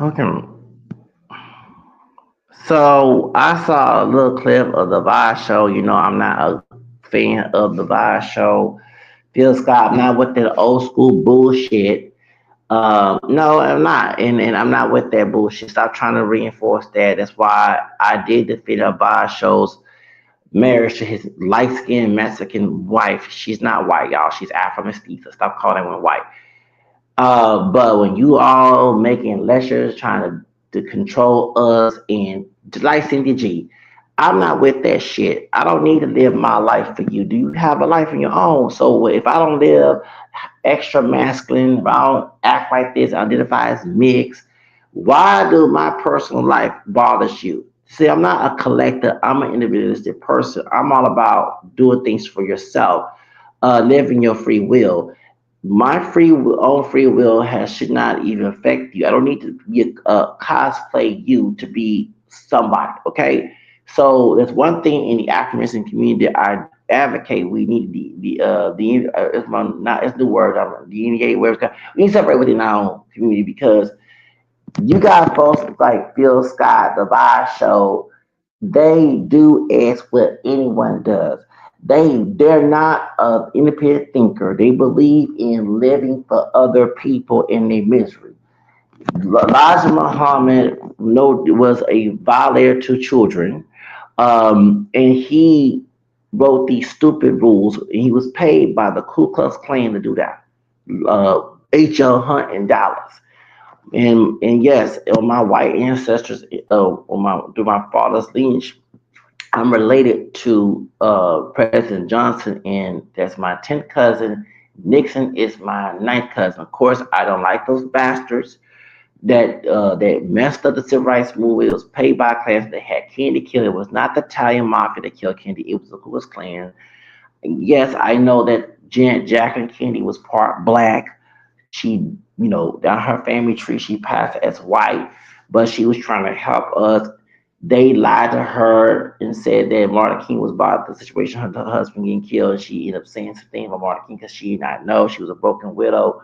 Okay. So I saw a little clip of the Vibe show. You know, I'm not a fan of the Vibe show. Phil Scott, not with that old school bullshit. No, I'm not, and I'm not with that bullshit. Stop trying to reinforce that. That's why I did defeat Vibe show's marriage to his light skinned Mexican wife. She's not white, y'all. She's Afro mestiza. Stop calling her white. But when you all making lectures trying to control us and like Cindy G, I'm not with that shit. I don't need to live my life for you. Do you have a life of your own? So if I don't live extra masculine, if I don't act like this, identify as mixed, why do my personal life bothers you? See, I'm not a collector. I'm an individualistic person. I'm all about doing things for yourself, living your free will. My own free will has should not even affect you. I don't need to be cosplay you to be somebody. Okay, so that's one thing in the African community that I advocate. We need it's my not it's the word delineate where it's we need to separate within our own community because you got folks like Phil Scott, the Vibe Show. They do as what anyone does. They're not an independent thinker. They believe in living for other people in their misery. Elijah Muhammad was a violator to children, and he wrote these stupid rules. And he was paid by the Ku Klux Klan to do that. H.L. Hunt in Dallas. And yes, on my white ancestors, on my through my father's lineage, I'm related to President Johnson, and that's my 10th cousin. Nixon is my ninth cousin. Of course, I don't like those bastards that messed up the civil rights movement. It was paid by clans that had Kennedy killed. It was not the Italian mafia that killed Kennedy. It was the Ku Klux Klan. And yes, I know that Janet Jacqueline Kennedy was part black. She, down her family tree, she passed as white, but she was trying to help us. They lied to her and said that Martin King was about the situation, her husband getting killed. And she ended up saying something about Martin King because she did not know she was a broken widow.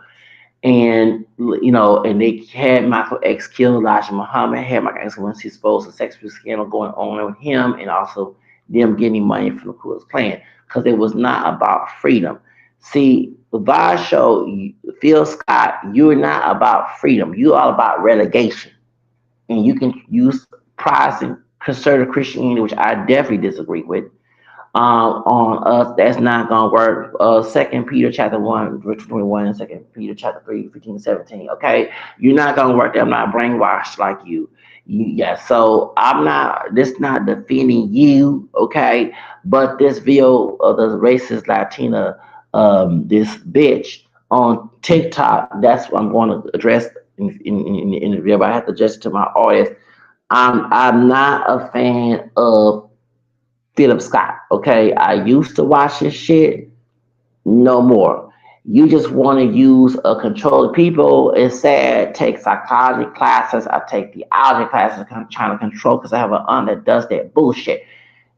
And they had Michael X kill Elijah Muhammad, had Michael X when he's supposed to sex abuse scandal going on with him, and also them getting money from the Ku Klux Klan because it was not about freedom. See, the Vibe show, Phil Scott, you're not about freedom. You're all about relegation, and you can use Protestant conservative Christianity, which I definitely disagree with, on us. That's not gonna work. Second Peter chapter 1, verse 21, and Second Peter chapter 3, 15 and 17. Okay, you're not gonna work there. I'm not brainwashed like you. Yeah, so I'm not. This not defending you, okay? But this video of the racist Latina, this bitch on TikTok. That's what I'm going to address in the video. But I have to address it to my audience. I'm not a fan of Philip Scott. Okay, I used to watch his shit. No more. You just want to use a control. People, it's sad, take psychology classes. I take theology classes. I'm trying to control because I have an aunt that does that bullshit.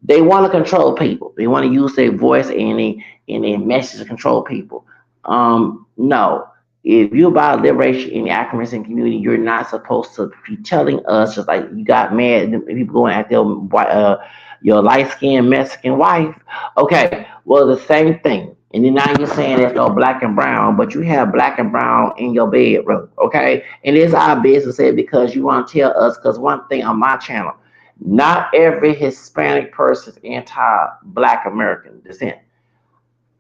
They want to control people. They want to use their voice and their message to control people. No. If you're about liberation in the African community, you're not supposed to be telling us just like you got mad and people going at your light skinned Mexican wife. Okay, well the same thing. And then now you're saying there's no black and brown, but you have black and brown in your bedroom. Okay, and it's our business here because you want to tell us. Because one thing on my channel, not every Hispanic person is anti-Black American descent.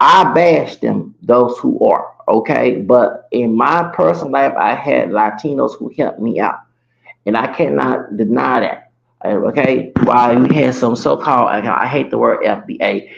I bash them, those who are, okay? But in my personal life, I had Latinos who helped me out. And I cannot deny that, okay? While you had some so called, I hate the word FBA,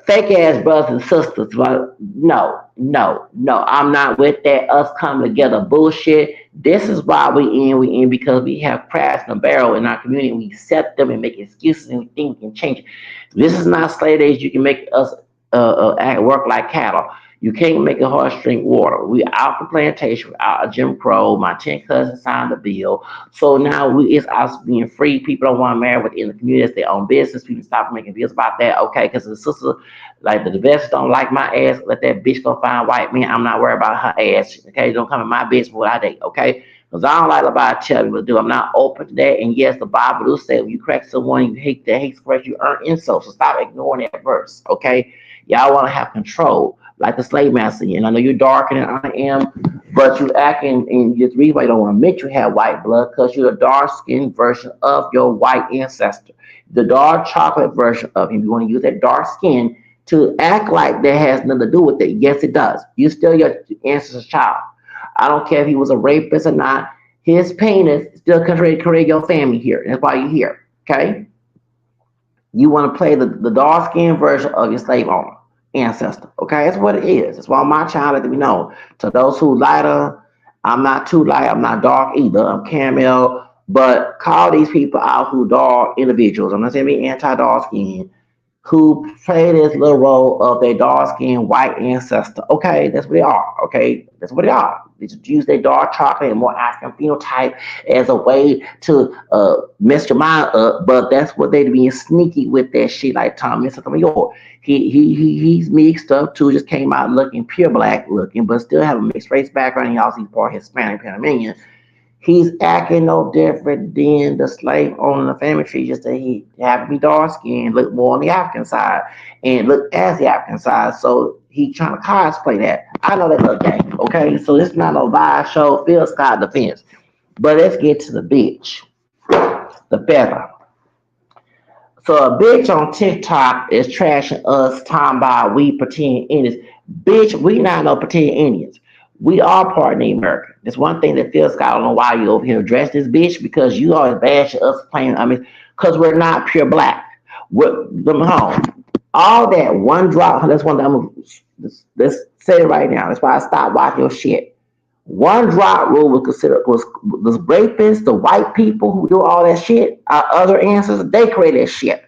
fake ass brothers and sisters. But no, I'm not with that. Us coming together bullshit. This is why we in because we have crabs in a barrel in our community. We accept them and make excuses and we think we can change it. This is not slave days. You can make us work like cattle. You can't make a horse drink water. We out the plantation, we out of Jim Crow. My 10 cousins signed the bill. So now it's us being free. People don't want to marry within the community. It's their own business. People stop making bills about that. Okay, because the sister, like the investors don't like my ass. Let that bitch go find white man. I'm not worried about her ass. Okay, don't come in my business what I date. Okay, Because I don't like nobody tell me what to do. I'm not open to that. And yes, the Bible do say when you correct someone, you hate that hate express, you earn insult. So stop ignoring that verse, okay? Y'all want to have control, like the slave master. And I know you're darker than I am, but you acting, and the reason why you don't want to admit you have white blood, because you're a dark skinned version of your white ancestor. The dark chocolate version of him. You want to use that dark skin to act like that has nothing to do with it. Yes, it does. You still your ancestor's child. I don't care if he was a rapist or not. His penis still create your family here. That's why you're here. Okay? You want to play the dark skinned version of your slave owner ancestor. Okay? That's what it is. That's why my child let me know. To those who lighter, I'm not too light, I'm not dark either. I'm caramel. But call these people out who dark individuals. I'm not saying be anti dark skin who play this little role of their dark skinned white ancestor. Okay, that's what they are. Okay, that's what they are. They just use their dark chocolate and more African phenotype as a way to mess your mind up. But that's what they being sneaky with that shit. Like Tom York, he's mixed up too. Just came out looking pure black looking, but still have a mixed race background. He also he's part Hispanic Panamanian. He's acting no different than the slave owner in the family tree, just that he happened to be dark skinned, look more on the African side, and look as the African side. So he trying to cosplay that. I know that little game, okay? So this is not no live show, Phil Scott defense. But let's get to the bitch, the feather. So a bitch on TikTok is trashing us, talking about we pretend Indians. Bitch, we not no pretend Indians. We are part of the American. That's one thing that feels Scott. I don't know why you over here address this bitch because you always bash us playing. I mean, because we're not pure black. We're them home. All that one drop. That's one thing. Let's say it right now. That's why I stopped watching your shit. One drop rule was considered was the rapists, the white people who do all that shit. Our other ancestors, they created that shit.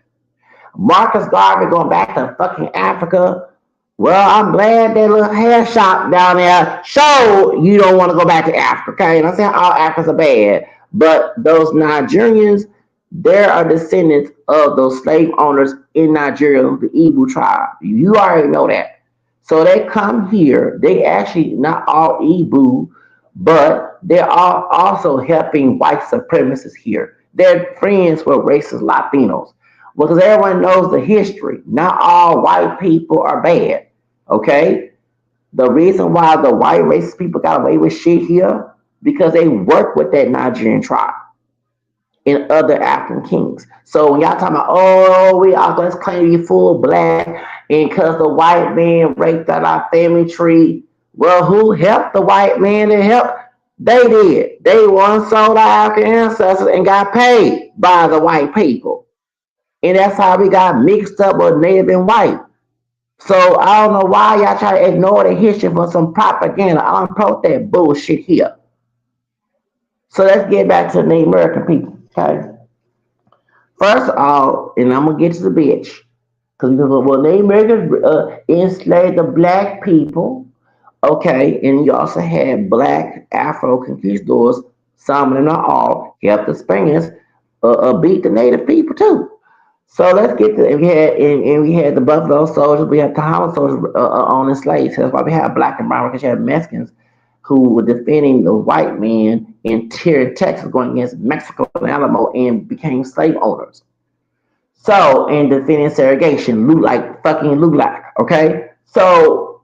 Marcus Garvey going back to fucking Africa. Well, I'm glad that little hair shop down there showed you don't want to go back to Africa. Okay, and I'm saying all Africans are bad, but those Nigerians, they are descendants of those slave owners in Nigeria, the Igbo tribe. You already know that. So they come here. They actually not all Igbo, but they're all also helping white supremacists here. They're friends with racist Latinos because everyone knows the history. Not all white people are bad. Okay? The reason why the white racist people got away with shit here, because they work with that Nigerian tribe and other African kings. So when y'all talking about, oh, we are let's claim you full black, and because the white man raped out our family tree, well, who helped the white man to help? They did. They once sold our African ancestors and got paid by the white people. And that's how we got mixed up with native and white. So I don't know why y'all try to ignore the history for some propaganda. I don't quote that bullshit here. So let's get back to the Native American people. Okay. First of all, and I'm gonna get to the bitch. Because well, Native Americans enslaved the black people. Okay, and you also had black Afro conquistadors, some of them not all, helped the Spaniards beat the native people too. So let's get to and we had the Buffalo soldiers, we had Kahama soldiers on the slaves. That's why we have black and brown because you have Mexicans who were defending the white men in Texas going against Mexico and Alamo and became slave owners. So and defending segregation, like fucking Lulac. Okay, so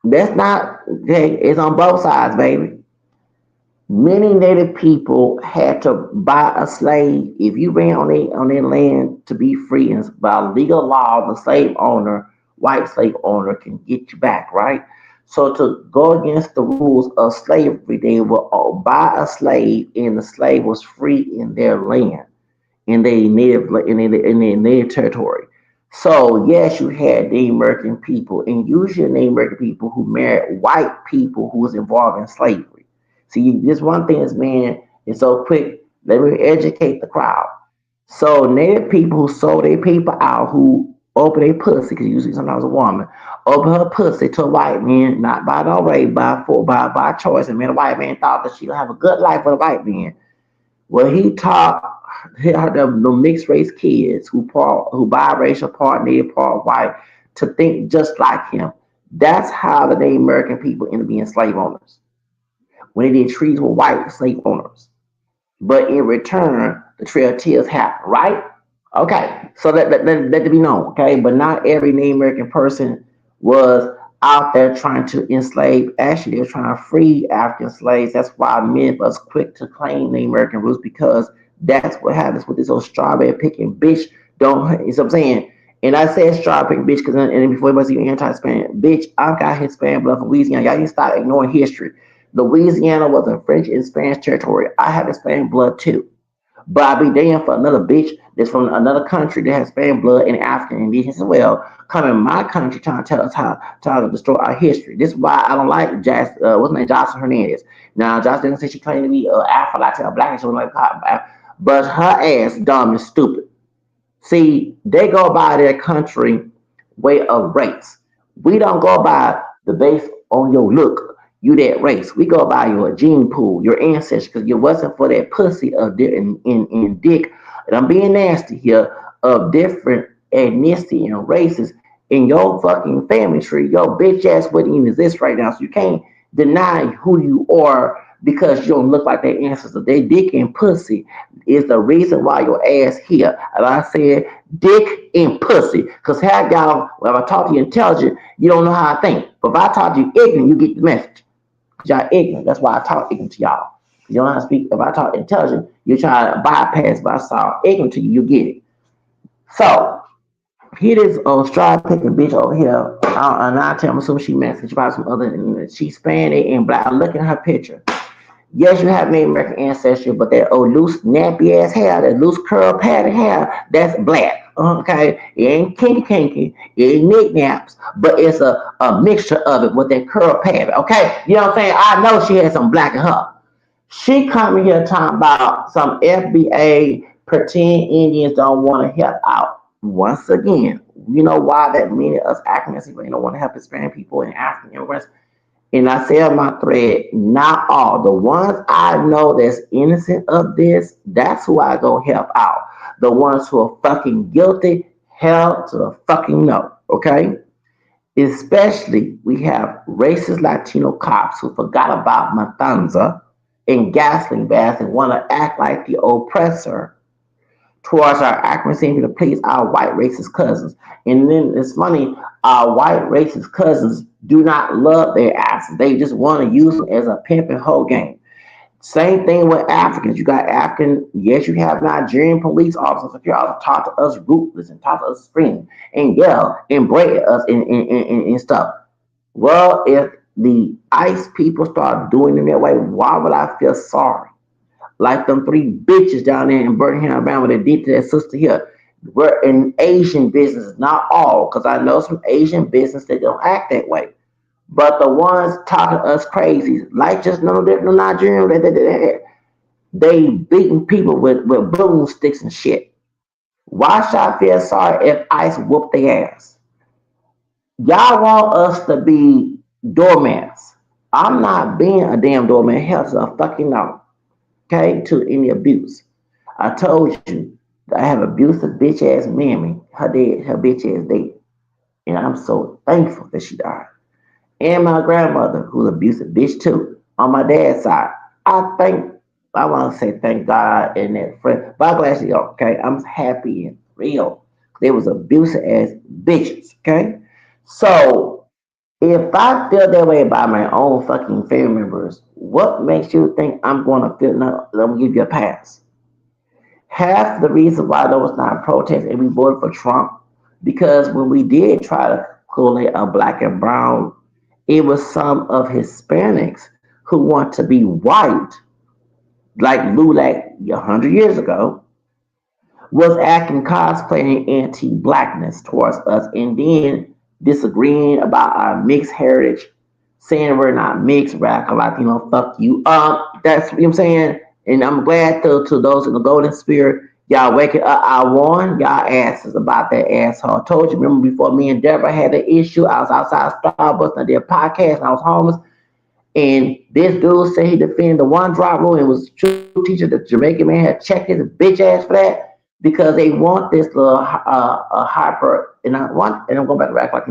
that's not okay, it's on both sides, baby. Many native people had to buy a slave. If you ran on their land to be free, and by legal law, the slave owner, white slave owner, can get you back, right? So to go against the rules of slavery, they will buy a slave, and the slave was free in their land, in their native territory. So yes, you had the American people, and usually the American people who married white people who was involved in slavery. See, this one thing is, man, it's so quick. Let me educate the crowd. So native people who sold their people out, who open their pussy, because usually sometimes a woman, open her pussy to a white man, not by no way, by choice. And man, the white man thought that she'll have a good life with a white man. Well, he taught the mixed race kids who biracial, part native, part white, to think just like him. That's how the Native American people ended up being slave owners. when they did treaties with white slave owners. But in return, the Trail of Tears happened, right? Okay, so let it be known, okay? But not every Native American person was out there trying to enslave. Actually, they were trying to free African slaves. That's why many of us quick to claim Native American roots because that's what happens with this old strawberry picking bitch. Don't, you know what I'm saying? And I said strawberry picking bitch because and before everybody's even anti-Hispanic, bitch, I've got Hispanic blood from Louisiana. Y'all need to stop ignoring history. Louisiana was a French and Spanish territory. I have Hispanic blood too. But I'll be damned for another bitch that's from another country that has Spanish blood and African indigenous as well, come in my country trying to tell us how to destroy our history. This is why I don't like what's her name, Jocelyn Hernandez. Now, Jocelyn didn't say she claimed to be Afro Latin or black and something like that, but her ass dumb and stupid. See, they go by their country way of race. We don't go by the base on your look. You that race. We go by your gene pool, your ancestors, because you wasn't for that pussy of in dick. And I'm being nasty here of different ethnicity and races in your fucking family tree. Your bitch ass wouldn't even exist right now, so you can't deny who you are because you don't look like their ancestors. They dick and pussy is the reason why your ass here. And I said dick and pussy. Because how y'all, when I talk to you intelligent, you don't know how I think. But if I talk to you ignorant, you get the message. Because y'all ignorant. That's why I talk ignorant to y'all. You don't know how to speak. If I talk intelligent, you try to bypass, but I sound ignorant to you, you get it. So, here this straw picking bitch over here. And I tell me, assuming she messaged about some other, she's Spanish and black. I'm looking at her picture. Yes, you have Native American ancestry, but that old loose nappy ass hair, that loose curl pattern hair, that's black. Okay, it ain't kinky, it ain't knickknacks, but it's a mixture of it with that curl pattern. Okay, you know what I'm saying? I know she has some black in her. She coming here talking about some FBA pretend Indians don't want to help out. Once again, you know why that many of us Africans don't want to help Hispanic people and African immigrants, and I say on my thread, not all. The ones I know that's innocent of this, that's who I go help out. The ones who are fucking guilty, hell to the fucking no. Okay? Especially, we have racist Latino cops who forgot about Matanza and gasoline baths and want to act like the oppressor towards our accuracy to please our white racist cousins. And then it's funny, our white racist cousins do not love their asses. They just want to use them as a pimp and hoe game. Same thing with Africans. You got African, yes, you have Nigerian police officers. If you all talk to us ruthless and talk to us scream and yell and break us and stuff. Well, if the ICE people start doing it that way, why would I feel sorry? Like them three bitches down there in Birmingham, Alabama that did to that sister here. We're in Asian business, not all, because I know some Asian business that don't act that way. But the ones talking us crazy, like just no Nigerian, they beating people with broomsticks and shit. Why should I feel sorry if ICE whoop their ass? Y'all want us to be doormats. I'm not being a damn doormat. Hell to a fucking no. Okay, to any abuse. I told you that I have abusive bitch ass mammy. Her bitch ass dead. And I'm so thankful that she died. And my grandmother, who's an abusive bitch too, on my dad's side. I want to say thank God and that friend. But I'm glad she okay. I'm happy and real. They was abusive ass bitches, okay? So if I feel that way about my own fucking family members, what makes you think I'm going to feel? No, I'm gonna give you a pass. Half the reason why there was not protests and we voted for Trump because when we did try to collate a black and brown, it was some of Hispanics who want to be white, like Lulak 100 years ago, was acting cosplaying anti-blackness towards us and then disagreeing about our mixed heritage, saying we're not mixed, radical Latino, fuck you. That's what I'm saying. And I'm glad to those in the golden spirit, y'all waking up. I warned y'all asses about that asshole. I told you, remember before me and Deborah had an issue, I was outside Starbucks and I did a podcast and I was homeless. And this dude said he defended the one drop rule and was a true teacher. The Jamaican man had checked his bitch ass for that because they want this little hyper. And I'm going back to back like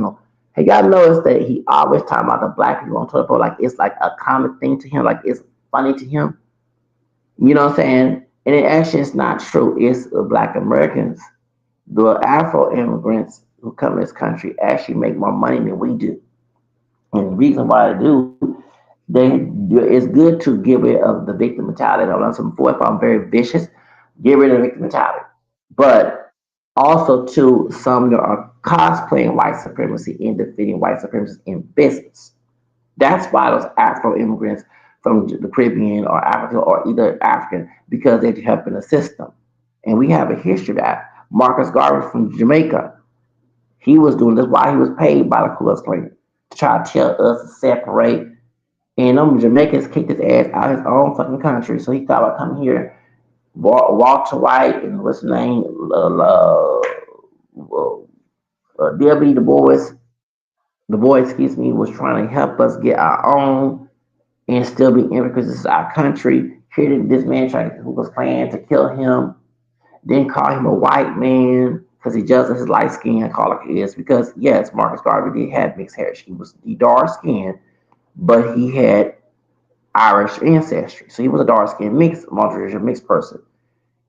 hey, y'all notice that he always talking about the black people on Twitter like it's like a common thing to him. Like funny to him. You know what I'm saying? And it actually is not true. It's Black Americans, the Afro immigrants who come to this country actually make more money than we do. And the reason why they do, it's good to get rid of the victim mentality. I've done some before. If I'm very vicious, get rid of the victim mentality. But also, too, some that are cosplaying white supremacy and defeating white supremacy in business. That's why those Afro immigrants from the Caribbean or Africa or either African, because they're helping the system. And we have a history of that. Marcus Garvey from Jamaica, he was doing this while he was paid by the Ku Klux Klan to try to tell us to separate. And them Jamaicans kicked his ass out of his own fucking country. So he thought about coming here. Walter White and what's his name? W. The boys, excuse me, was trying to help us get our own and still be immigrants because this is our country. Here, this man tried to was planning to kill him, then call him a white man because he just his light skin color is. Because yes, Marcus Garvey did have mixed hair. He was the dark skin, but he had Irish ancestry, so he was a dark skin mixed, multiracial mixed person.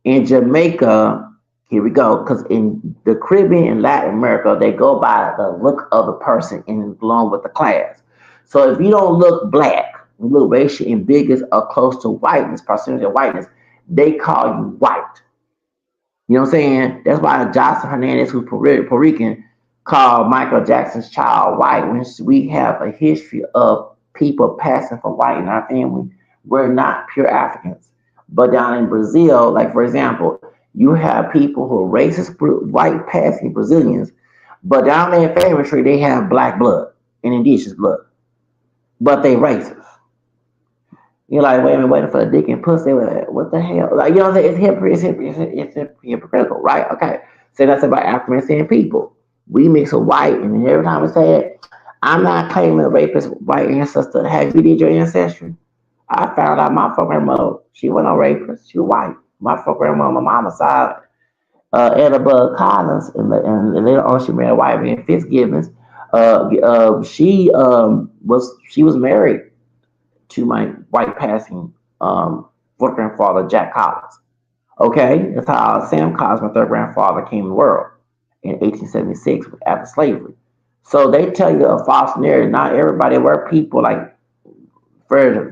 In Jamaica, here we go, because in the Caribbean and Latin America, they go by the look of the person and along with the class. So if you don't look black, you look racial ambiguous or close to whiteness, proximity of whiteness, they call you white. You know what I'm saying? That's why Jocelyn Hernandez, who's Puerto Rican, called Michael Jackson's child white. When we have a history of people passing for white in our family, we're not pure Africans. But down in Brazil, like for example, you have people who are racist white passing Brazilians, but down there in family tree they have black blood and indigenous blood, but they racist. You're like, wait a minute, waiting for the dick and pussy. What the hell? Like, you know what I'm saying? It's hypocritical, right? Okay. So that's about African American people. We mix with white, and every time we say it, I'm not claiming a rapist white ancestor. Have you did your ancestry? I found out my fucking grandmother, she wasn't a rapist. She was white. My fucking grandmother, my mama's side, Annabelle Collins, and later on she married a white man, Fitzgibbons. She was married to my white passing fourth grandfather, Jack Collins. Okay, that's how Sam Collins, my third grandfather, came to the world in 1876 after slavery. So they tell you a false narrative. Not everybody were people like Frederick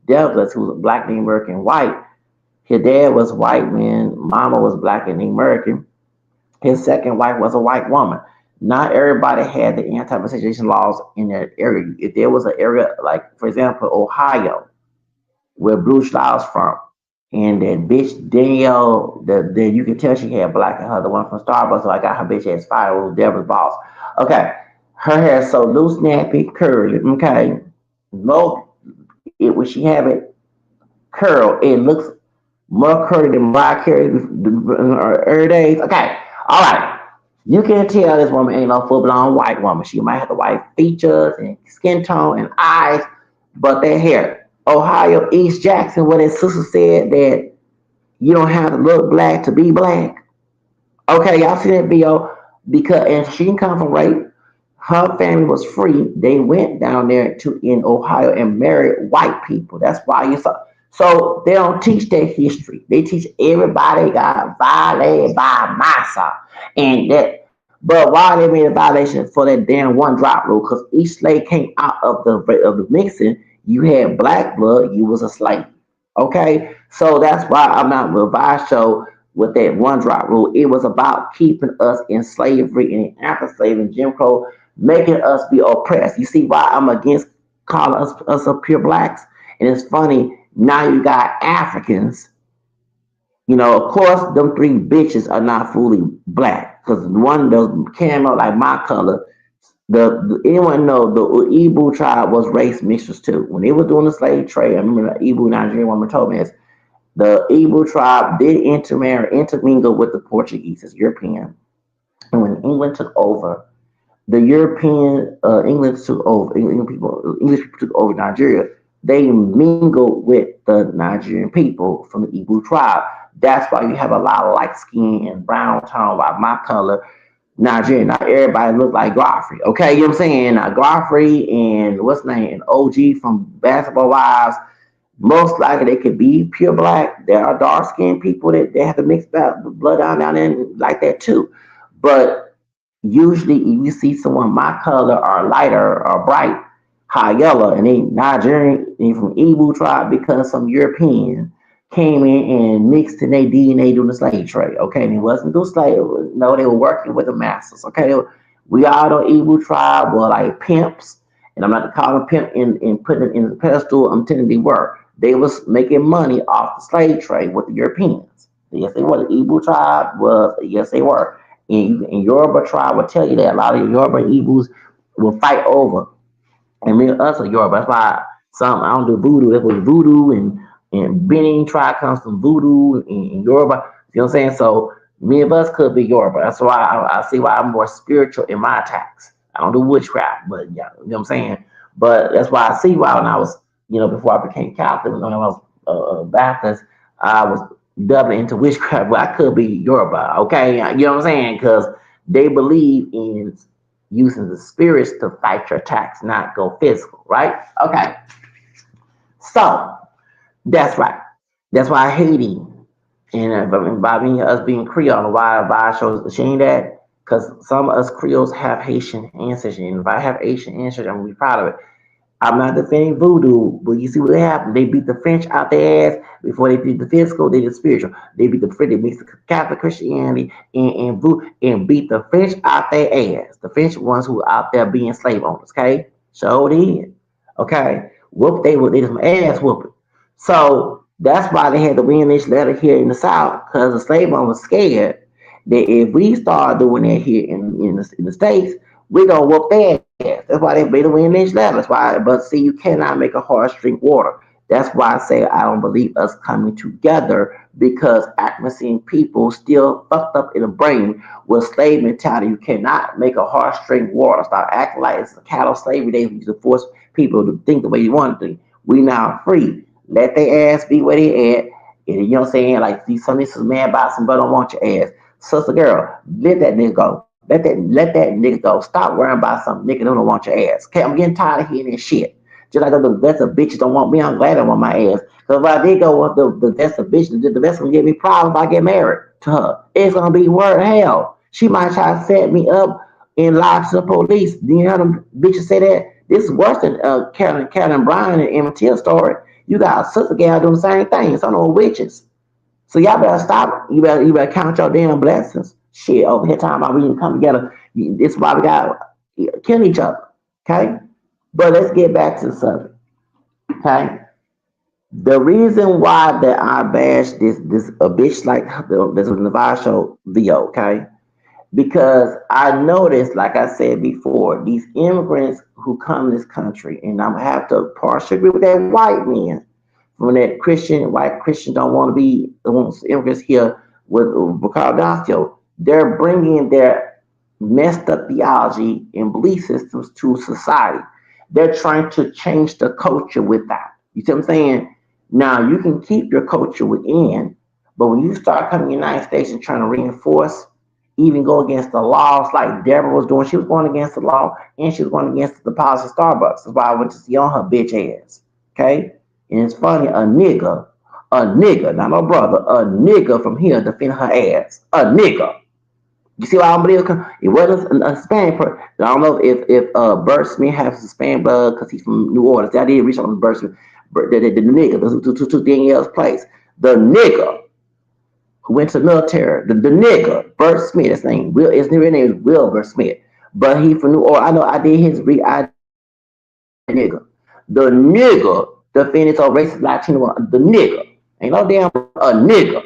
Douglass, who was a black Native American white. His dad was white when mama was black and Native American. His second wife was a white woman. Not everybody had the anti-miscegenation laws in that area. If there was an area like, for example, Ohio, where Bruce Lyle's from, and that bitch Danielle, that you can tell she had black in her, the one from Starbucks, so I got her bitch ass fired, was Deborah's boss. Okay, her hair is so loose, nappy, curly. Okay, no, when she have it curl, it looks more curly than Mariah Carey in her early days. Okay, all right. You can tell this woman ain't no full blown white woman. She might have the white features and skin tone and eyes, but that hair. Ohio East Jackson, where his sister said that you don't have to look black to be black. Okay, y'all see that video? Because and she didn't come from rape. Her family was free. They went down there to in Ohio and married white people. That's why you saw. So they don't teach their history. They teach everybody got violated by Massa, and that. But why they made a violation for that damn one drop rule? Because each slave came out of the mixing. You had black blood. You was a slave. Okay, so that's why I'm not revised show with that one drop rule. It was about keeping us in slavery and after slavery and Jim Crow, making us be oppressed. You see why I'm against calling us a pure blacks? And it's funny, now you got Africans, of course, them three bitches are not fully black. Because one of those came out like my color. Anyone know the Igbo tribe was race mixtures too. When they were doing the slave trade, I remember the Igbo Nigerian woman told me this. The Igbo tribe did intermingle with the Portuguese as European. And when England took over, the European England took over English people took over Nigeria. They mingled with the Nigerian people from the Igbo tribe. That's why you have a lot of light skin and brown tone, like my color, Nigerian. Not everybody look like Godfrey. Okay, you know what I'm saying? Now Godfrey and what's his name and OG from Basketball Wives, Most likely they could be pure black. There are dark skinned people that they have to mix that blood down there like that too. But usually if you see someone my color or lighter or bright, high yellow, and they Nigerian, they from Igbo tribe because some European came in and mixed in their DNA during the slave trade. Okay, and it wasn't through slave. No, they were working with the masters. Okay, we all know Igbo tribe were like pimps, and I'm not calling them pimp and putting it in the pedestal. I'm telling you they were. They was making money off the slave trade with the Europeans. Yes, they were. The Igbo tribe was. Yes, they were. And Yoruba tribe will tell you that a lot of Yoruba and Igbos will fight over. And me and us are Yoruba. That's why some I don't do voodoo. That was voodoo and Benin tribe comes from voodoo and Yoruba. You know what I'm saying? So me and us could be Yoruba. That's why I see why I'm more spiritual in my attacks. I don't do witchcraft, but yeah, you know what I'm saying. But that's why I see why when I was, before I became Catholic, when I was Baptist, I was doubling into witchcraft. But I could be Yoruba, okay? You know what I'm saying? Because they believe in using the spirits to fight your attacks, not go physical, right? Okay, so that's right. That's why Haiti and by being us being Creole, why I shows showing that because some of us Creoles have Haitian ancestry, and if I have Haitian ancestry, I'm gonna be proud of it. I'm not defending voodoo, but you see what happened. They beat the French out their ass before they beat the physical. They did spiritual. They beat the French. They mixed the Catholic Christianity and voodoo and beat the French out their ass. The French ones who were out there being slave owners. Okay, so did. Okay, whoop they did some ass whooping. So that's why they had to win this letter here in the South because the slave owners was scared that if we start doing that here in the States, we're gonna whoop their ass. That's why they made a win this level. That's why, but see, you cannot make a horse drink water. That's why I say I don't believe us coming together because accuracy people still fucked up in the brain with slave mentality. You cannot make a horse drink water. Stop acting like it's a cattle slavery. They used to force people to think the way you want to think. We now free. Let their ass be where they at. And you know what I'm saying? Like these some of this is mad about some but don't want your ass. Sister girl, let that nigga go. Let that nigga go. Stop worrying about some nigga who don't want your ass. Okay, I'm getting tired of hearing this shit. Just like the best of bitches don't want me, I'm glad I want my ass. Because if I did go with the best of bitches, the best gonna give me problems if I get married to her. It's gonna be word hell. She might try to set me up and lie to the police. Do you hear them bitches say that? This is worse than Karen Bryan and Emmett Till story. You got a sister gal doing the same thing. Some of witches. So y'all better stop. You better count your damn blessings. Shit, over here talking about we can come together. This is why we got to kill each other. Okay? But let's get back to the subject. Okay? The reason why that I bash this a bitch like this was Navarre show video, okay? Because I noticed, like I said before, these immigrants who come to this country, and I'm gonna have to partially agree with that white man when that white Christian don't want to be the ones immigrants here with Ricardo Dacio. They're bringing their messed up theology and belief systems to society. They're trying to change the culture with that. You see what I'm saying? Now you can keep your culture within, but when you start coming to the United States and trying to reinforce, even go against the laws like Deborah was doing, she was going against the law and she was going against the policy of Starbucks. That's why I went to see on her bitch ass. Okay? And it's funny, not no brother, a nigga from here defending her ass. A nigga. You see why I don't believe it wasn't a Hispanic person. I don't know if Bert Smith has Hispanic blood because he's from New Orleans. I did reach on Bert Smith. The nigga, to Danielle's place. The nigga who went to the military, the nigga, Bert Smith, his name, his real name is Wilbur Smith. But he from New Orleans. I know I did his I nigga. The nigga defended so racist Latino, the nigga. Ain't no damn a nigga.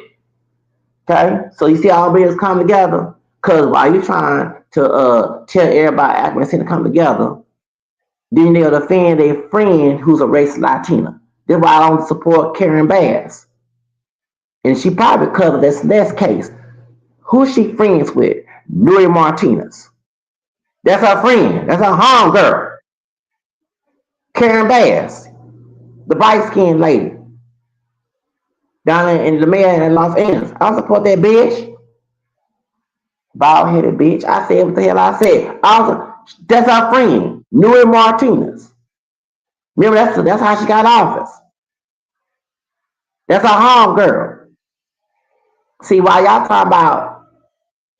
Okay? So you see all bills come together. Cause while you trying to tell everybody African to come together, then they'll defend a friend who's a racist Latina. That's why I don't support Karen Bass. And she probably covered this case. Who's she friends with? Nuri Martinez. That's her friend. That's her home girl. Karen Bass, the bright skinned lady down in the mayor in Los Angeles. I don't support that bitch. Bald headed bitch. I said what the hell I said. Also, that's our friend, Nuri Martinez. Remember, that's how she got office. That's a home girl. See, while y'all talk about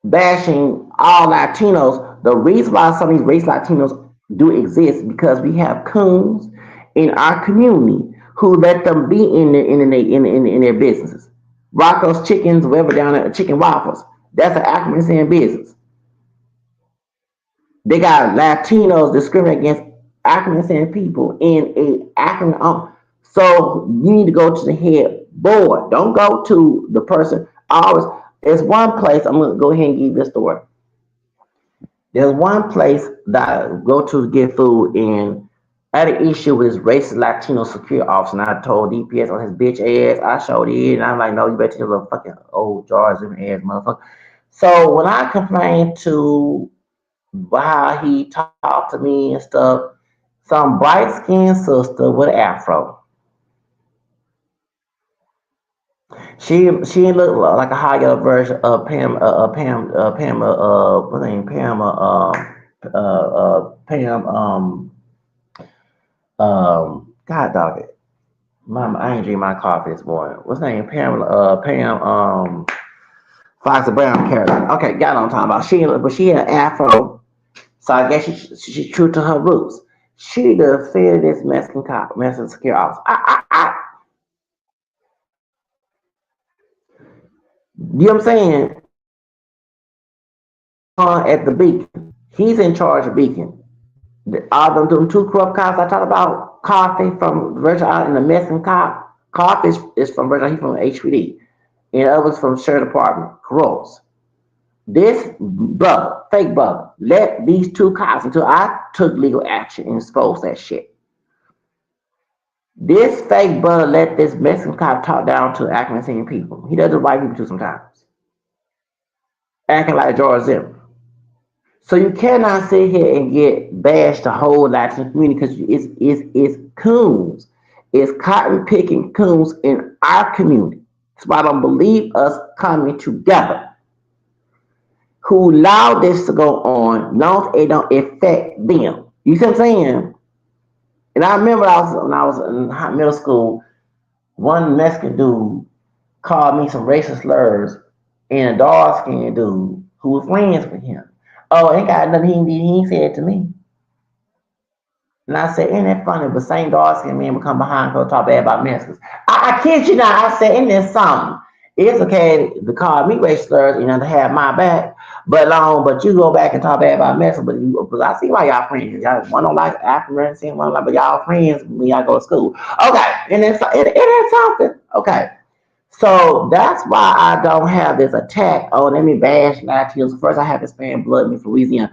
bashing all Latinos, the reason why some of these race Latinos do exist because we have coons in our community who let them be in their businesses. Rocco's Chickens, wherever down there, Chicken Waffles. That's an African business. They got Latinos discriminating against African people in a African. So you need to go to the head board. Don't go to the person. Always, there's one place. I'm gonna go ahead and give you this story. There's one place that I go to get food, and I had an issue with this racist Latino security officer, and I told DPS on his bitch ass. I showed it, and I'm like, no, you better tell the fucking old jars in ass motherfucker. So when I complained to how he talked to me and stuff, some bright skinned sister with an afro. She looked like a higher version of what's her name, Pam, God dog it. I ain't drinking my coffee this morning. What's her name? Pam, Foxy Brown character. Okay, got what I'm talking about. But she had an afro, so I guess she's true to her roots. She defended this Mexican cop, Mexican security officer. You know what I'm saying? At the Beacon, he's in charge of Beacon. All them two corrupt cops I talked about, Coffee from Virgin Island and the Mexican cop. Coffee is from Virgin Island, he's from HPD. And the others from Sheriff Department, Corollas. This brother, fake brother, let these two cops until I took legal action and exposed that shit. This fake brother let this Mexican cop talk down to African people. He does it white people too sometimes. Acting like George Zimmer. So you cannot sit here and get bashed the whole Latin community because it's coons. It's cotton picking coons in our community. That's why I don't believe us coming together. Who allowed this to go on, long as it don't affect them. You see what I'm saying? And I remember when I was in middle school, one Mexican dude called me some racist slurs, and a dark skinned dude who was friends with him. Oh, ain't got nothing he said to me. And I said, ain't that funny? But same dark skinned man would come behind and talk bad about Mexicans. I kid you not. I said, ain't there something? It's okay to call me racist slurs, to have my back. But you go back and talk bad about Mexicans. But I see why y'all friends. Y'all one don't like African, one don't like, but y'all friends when y'all go to school. Okay, and it is something. Okay. So that's why I don't have this attack. Oh, let me bash Latinos. First, I have to spare blood in Louisiana.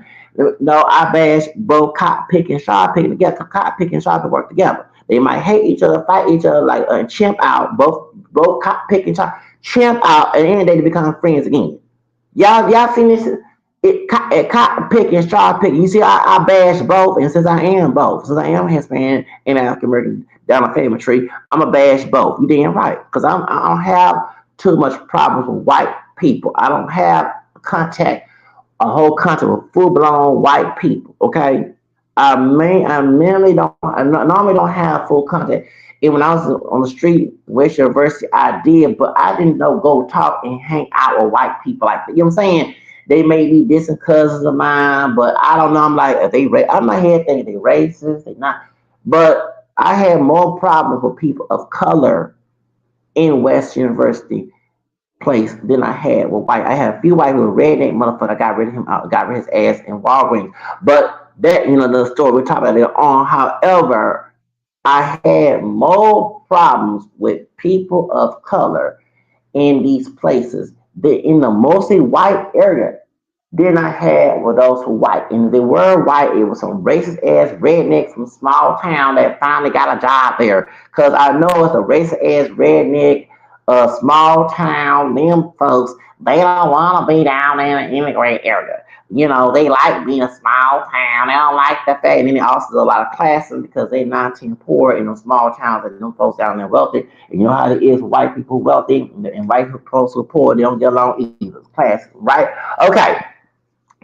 No, I bash both cop pick and shot picking together. Cop pick and shot work together. They might hate each other, fight each other, like chimp out. Both cop pick and shot chimp out, and then they become friends again. Y'all seen this? Cotton picking, straw picking. You see, I bash both, and since I am Hispanic and African American down a family tree, I'm a bash both. You damn right, because I don't have too much problems with white people. I don't have contact a whole country with full blown white people. Okay, I normally don't have full contact. And when I was on the street, West University, I did, but I didn't know go talk and hang out with white people like that. You know what I'm saying? They may be distant cousins of mine, but I don't know. I'm like, if I'm not here thinking they racist, they not. But I had more problems with people of color in West University place than I had with white. I had a few white with redneck motherfucker. I got rid of him out, got rid of his ass in Walgreens. But that, the story we'll talk about later on. However, I had more problems with people of color in these places. In the mostly white area than I had with those who white. And if they were white, it was some racist ass redneck from small town that finally got a job there. Cause I know it's a racist ass redneck, small town, them folks, they don't wanna be down in an immigrant area. They like being a small town. They don't like the fact, and then they also do a lot of classism because they're 19 poor in those small towns and them folks down there wealthy. And you know how it is with white people wealthy and white folks who are poor, they don't get along either. Class, right? Okay.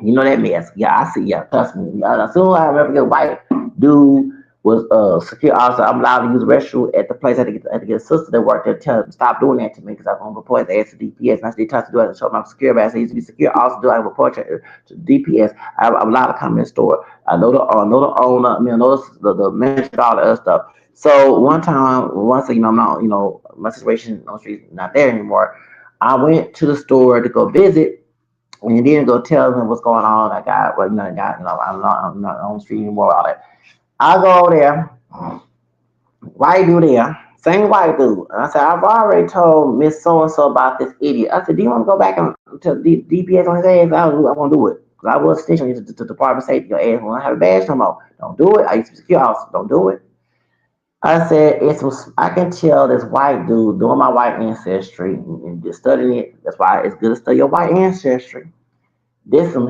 You know that mess. Yeah, I see. Yeah, trust me. As soon as I ever get a white dude was secure officer. I'm allowed to use the restroom at the place. I had to get a sister that worked there to tell him stop doing that to me because I'm going to report his ass to DPS. And I said, he tries to do it to show my secure badge. I used to be secure officer. Do I report to DPS? I'm allowed to come in the store. I know the owner. I mean, I know the manager, all the other stuff. So one time, once I'm not, my situation on the street not there anymore. I went to the store to go visit and then go tell them what's going on. I got, I'm not on the street anymore. All that. I go over there, white dude there, same white dude. And I said, I've already told Miss So and so about this idiot. I said, do you want to go back and to DPS on his ass? I want to do it. Because I was snitching to Department of Safety. Your ass won't have a badge no more. Don't do it. I used to be secure officer. Don't do it. I said, I can tell this white dude doing my white ancestry and just studying it. That's why it's good to study your white ancestry. There's some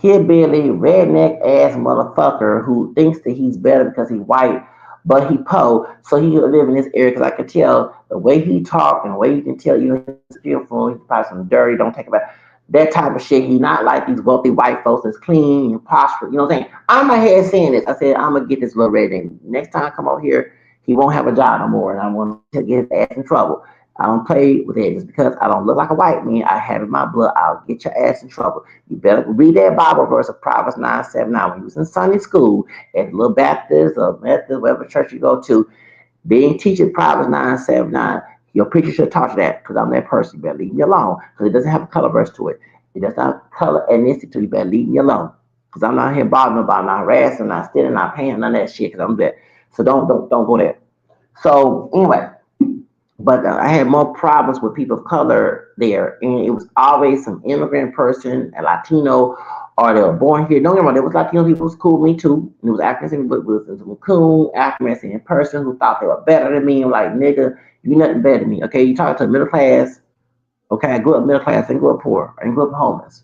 hillbilly, redneck ass motherfucker who thinks that he's better because he's white, but he po, so he live in this area because I can tell the way he talk and the way you can tell he's fearful, he's probably some dirty, don't take it back. That type of shit. He not like these wealthy white folks that's clean and prosperous. You know what I'm saying? I'm my head saying this. I said I'm gonna get this little redneck. Next time I come over here, he won't have a job no more, and I want to get his ass in trouble. I don't play with it just because I don't look like a white man. I have it in my blood. I'll get your ass in trouble. You better read that Bible verse of Proverbs 9:7. When you was in Sunday school at Little Baptist or Methodist, whatever church you go to, they ain't teaching Proverbs 9:7. Your preacher should have taught you that because I'm that person. You better leave me alone because it doesn't have a color verse to it. It does not color ethnicity to you. Better leave me alone because I'm not here bothering about not harassing, not stealing, not paying none of that shit because I'm that. So don't go there. So anyway, but I had more problems with people of color there, and it was always some immigrant person, a Latino, or they were born here. Don't get me wrong, there was Latino people who was cool with me too. And it was African, but it was some cool African person who thought they were better than me. I'm like, nigga, you nothing better than me. Okay, you talk to the middle class. Okay, I grew up middle class. I didn't grow up poor. I didn't grow up homeless.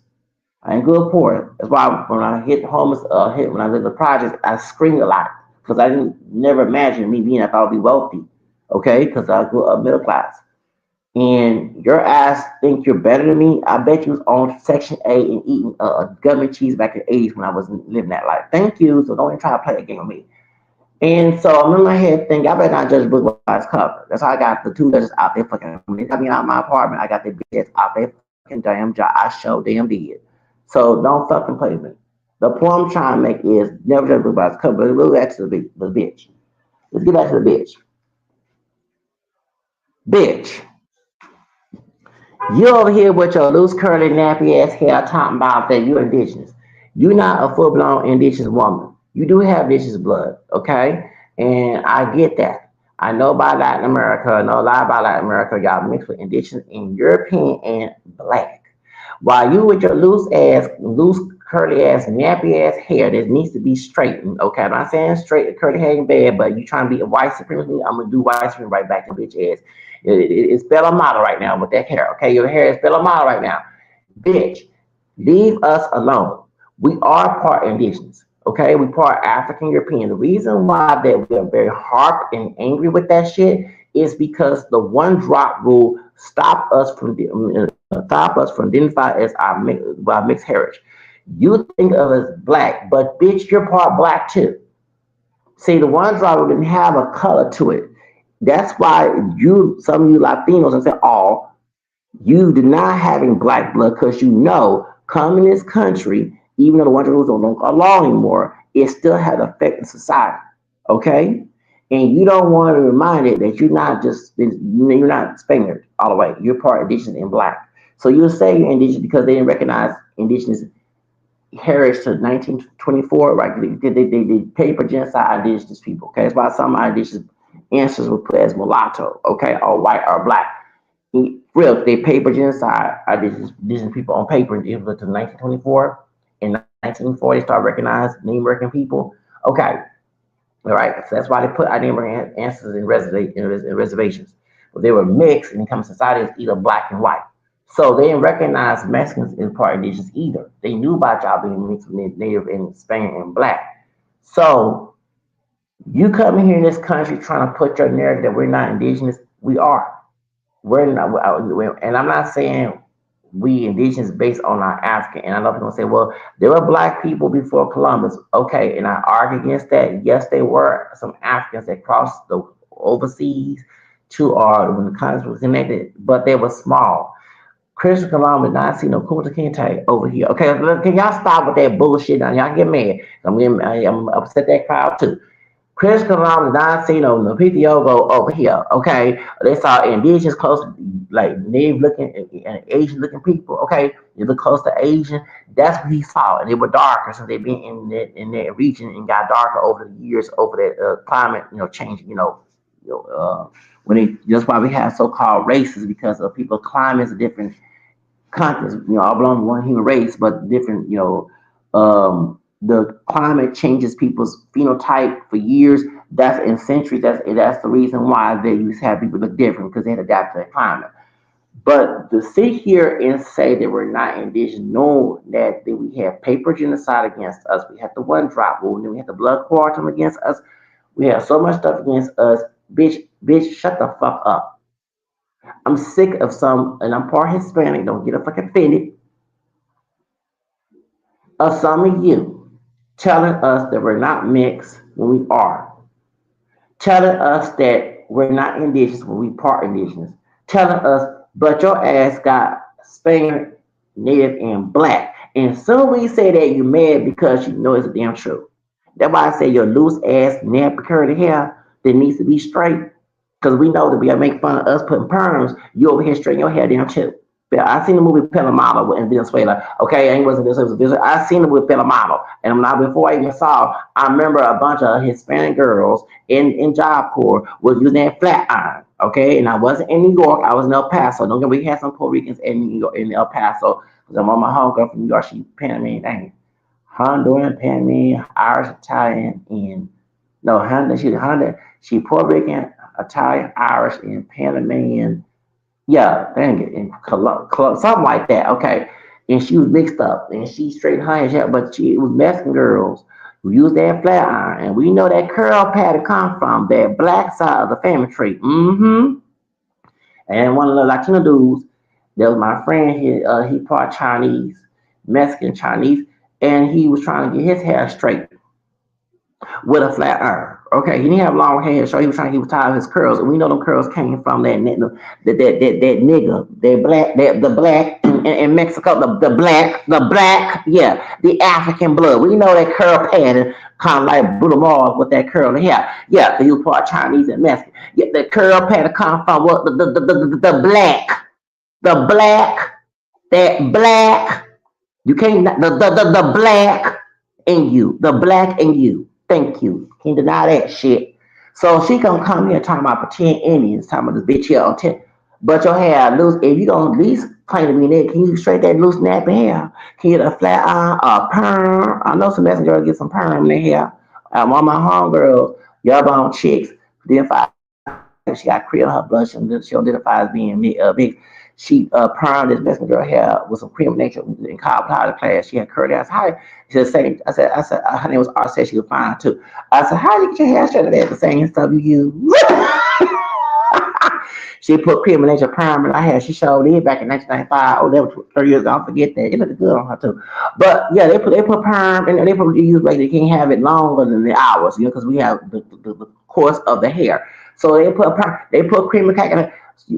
I didn't grow up poor. That's why when I hit homeless, when I lived in the projects, I screamed a lot because I didn't never imagine me being. I thought I'd be wealthy. Okay, because I grew up middle class and your ass think you're better than me, I bet you was on Section A and eating gummy cheese back in the 80s when I was living that life. Thank you. So don't even try to play a game with me. And so I'm in my head thinking, I better not judge a book by its cover. That's how I got the two judges out there fucking. When they got me out of my apartment, I got the bitches out there fucking damn job. I show damn did. So don't fucking play with me. The point I'm trying to make is never judge a book by its cover. But we'll get back to the bitch. Let's get back to the bitch. Bitch. You over here with your loose curly nappy ass hair talking about that you're indigenous. You're not a full blown indigenous woman. You do have indigenous blood, okay? And I get that. I know about Latin America, I know a lot about Latin America. Y'all mixed with indigenous and European and black. While you with your loose curly ass, nappy ass hair that needs to be straightened, okay? I'm not saying straight curly hair ain't bad, but you trying to be a white supremacist, I'm gonna do white supremacy right back to bitch ass. It's Bella Mata right now with that hair, okay? Your hair is Bella Mata right now. Bitch, leave us alone. We are part indigenous, okay? We part African European. The reason why that we are very harp and angry with that shit is because the one drop rule stop us from identify as our mixed heritage. You think of us black, but bitch, you're part black too. See, the one drop rule didn't have a color to it. That's why some of you Latinos, and say all, you do not having black blood because you know, come in this country, even though the one rules don't go along anymore, it still has effect in society. Okay? And you don't want to be reminded that you're not Spaniard all the way. You're part indigenous and black. So you'll say you're indigenous because they didn't recognize indigenous heritage to 1924, right? They paid for genocide indigenous people. Okay, that's why some indigenous ancestors were put as mulatto, okay, or white or black. Real, they paid for genocide indigenous people on paper until 1924. In 1940, they started recognizing Native American people. Okay, all right, so that's why they put Native American ancestors in reservations. But they were mixed and become society as either black and white. So they didn't recognize Mexicans as part indigenous either. They knew about y'all being mixed with Native and Spaniard and black. So you come here in this country trying to put your narrative that we're not indigenous. We are. We're not, and I'm not saying we indigenous based on our African. And I know people say, well, there were black people before Columbus. Okay, and I argue against that. Yes, there were some Africans that crossed the overseas to our when the continent was connected, but they were small. Christopher Columbus, not see no Kunta Kinte over here. Okay, can y'all stop with that bullshit now? Y'all get mad. I'm upset that crowd too. Chris Columbus, not seen on the PTO go over here. Okay, they saw indigenous close, like native looking and Asian looking people. Okay, you look close to Asian. That's what he saw, and they were darker, so they've been in that region and got darker over the years, over that climate, changing. When that's why we have so-called races because of people climates different continents, all belong to one human race, but different, the climate changes people's phenotype for years. That's in centuries. That's the reason why they used to have people look different because they had adapted to the climate. But to sit here and say that we're not indigenous, knowing that we have paper genocide against us, we have the one drop rule, and then we have the blood quantum against us, we have so much stuff against us. Bitch, shut the fuck up. I'm sick of some, and I'm part Hispanic. Don't get fucking offended of some of you telling us that we're not mixed when we are, telling us that we're not indigenous when we part indigenous, telling us, but your ass got Spaniard, Native, and Black. And soon we say that you're mad because you know it's a damn true. That's why I say your loose ass, nappy curly hair that needs to be straight. Because we know that we gotta make fun of us putting perms, you over here straightening your hair down too. But I seen the movie Pelamalo in Venezuela. Okay, I ain't wasn't this, it was Venezuela. I seen it with Pelamalo. And when before I even saw, I remember a bunch of Hispanic girls in Job Corps was using that flat iron. Okay, and I wasn't in New York, I was in El Paso. Don't get me, we had some Puerto Ricans in New York, in El Paso. Because I'm on my homegirl from New York, she Panamanian, dang. Honduran, Panamanian, Irish, Italian, and no, Honda, she Puerto Rican, Italian, Irish, and Panamanian. Yeah, dang it, in something like that. Okay, and she was mixed up, and she straight her hair, but she was Mexican girls who used that flat iron, and we know that curl pattern come from that black side of the family tree. Mm-hmm. And one of the Latino dudes, that was my friend. He part Chinese, Mexican Chinese, and he was trying to get his hair straight with a flat iron. Okay, he didn't have long hair, so he was tired of his curls. And we know them curls came from that nigga, that black, that the black in Mexico, the black, yeah, the African blood. We know that curl pattern kind of like Bruno Mars with that curly hair. Yeah, he was part Chinese and Mexican. Yeah, the curl pattern come from what the black, the black, that black. You can't the black in you, the black in you. Thank you. Can't deny that shit. So she gonna come here talking about pretend Indians, talking about this bitch here on ten. But your hair loose. If you gonna at least claim to be nigga, can you straight that loose nappy hair? Can you get a flat iron, a perm? I know some messenger get some perm in their hair. One of my homegirls, y'all bone chicks, identify she got Creole in her blush and she identifies as being big. She permed this messenger girl hair with some cream nature in college class. She had curly ass. Hi, she said, same. I said, her name was Art. Said she was fine too. I said, how do you get your hair straightened at the same stuff you use? She put cream of nature perm in her hair. She showed it back in 1995. Oh, that was 30 years ago. I don't forget that. It looked good on her too. But yeah, they put perm and they put use like they can't have it longer than the hours, because we have the course of the hair. So they put cream and cake in it.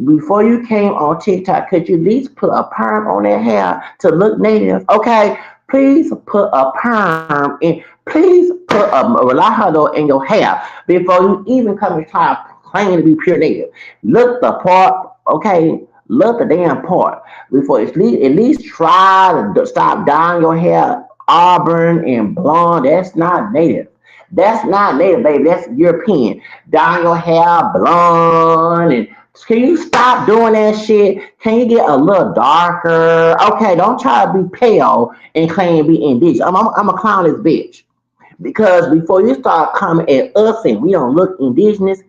Before you came on TikTok, could you at least put a perm on their hair to look native? Okay, please put a perm in. Please put a relajado in your hair before you even come and try claim to be pure native. Look the part, okay? Look the damn part before at least try to stop dyeing your hair auburn and blonde. That's not native. That's not native, baby. That's European. Dyeing your hair blonde and can you stop doing that shit? Can you get a little darker? Okay, don't try to be pale and claim to be indigenous. I'm a clown this bitch. Because before you start coming at us and we don't look indigenous,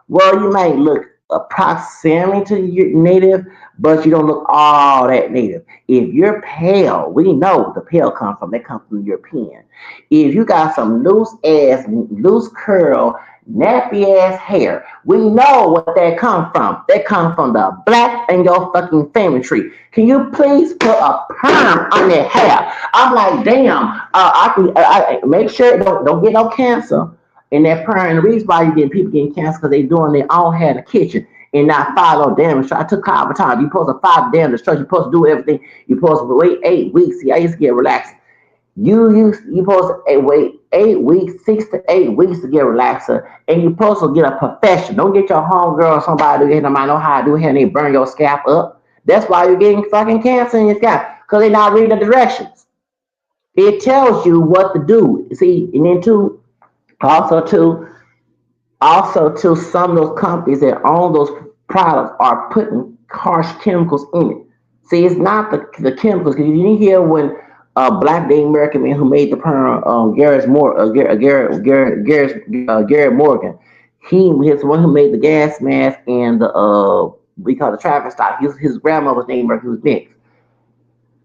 well, you might look approximately to your native, but you don't look all that native. If you're pale, we know the pale come from. They come from European. If you got some loose curl, nappy ass hair. We know what that come from. That come from the black in your fucking family tree. Can you please put a perm on that hair? I'm like, damn. I make sure it don't get no cancer in that perm. And the reason why you get people getting cancer because they doing their own hair in the kitchen and not follow damage. I took all the time. You supposed to follow damage. You're supposed to do everything. You're supposed to wait 8 weeks. See, I used to get relaxed. You supposed to wait 8 weeks, 6 to 8 weeks to get a relaxer, and you supposed to get a professional. Don't get your homegirl or somebody who might know how to do it, and they burn your scalp up. That's why you're getting fucking cancer in your scalp because they're not reading the directions. It tells you what to do. See, and then too, also too, some of those companies that own those products are putting harsh chemicals in it. See, it's not the chemicals because you didn't hear when black Native American man who made the perm, Garrett Morgan. He was the one who made the gas mask and the we call the traffic stop. His grandma was named He was mixed.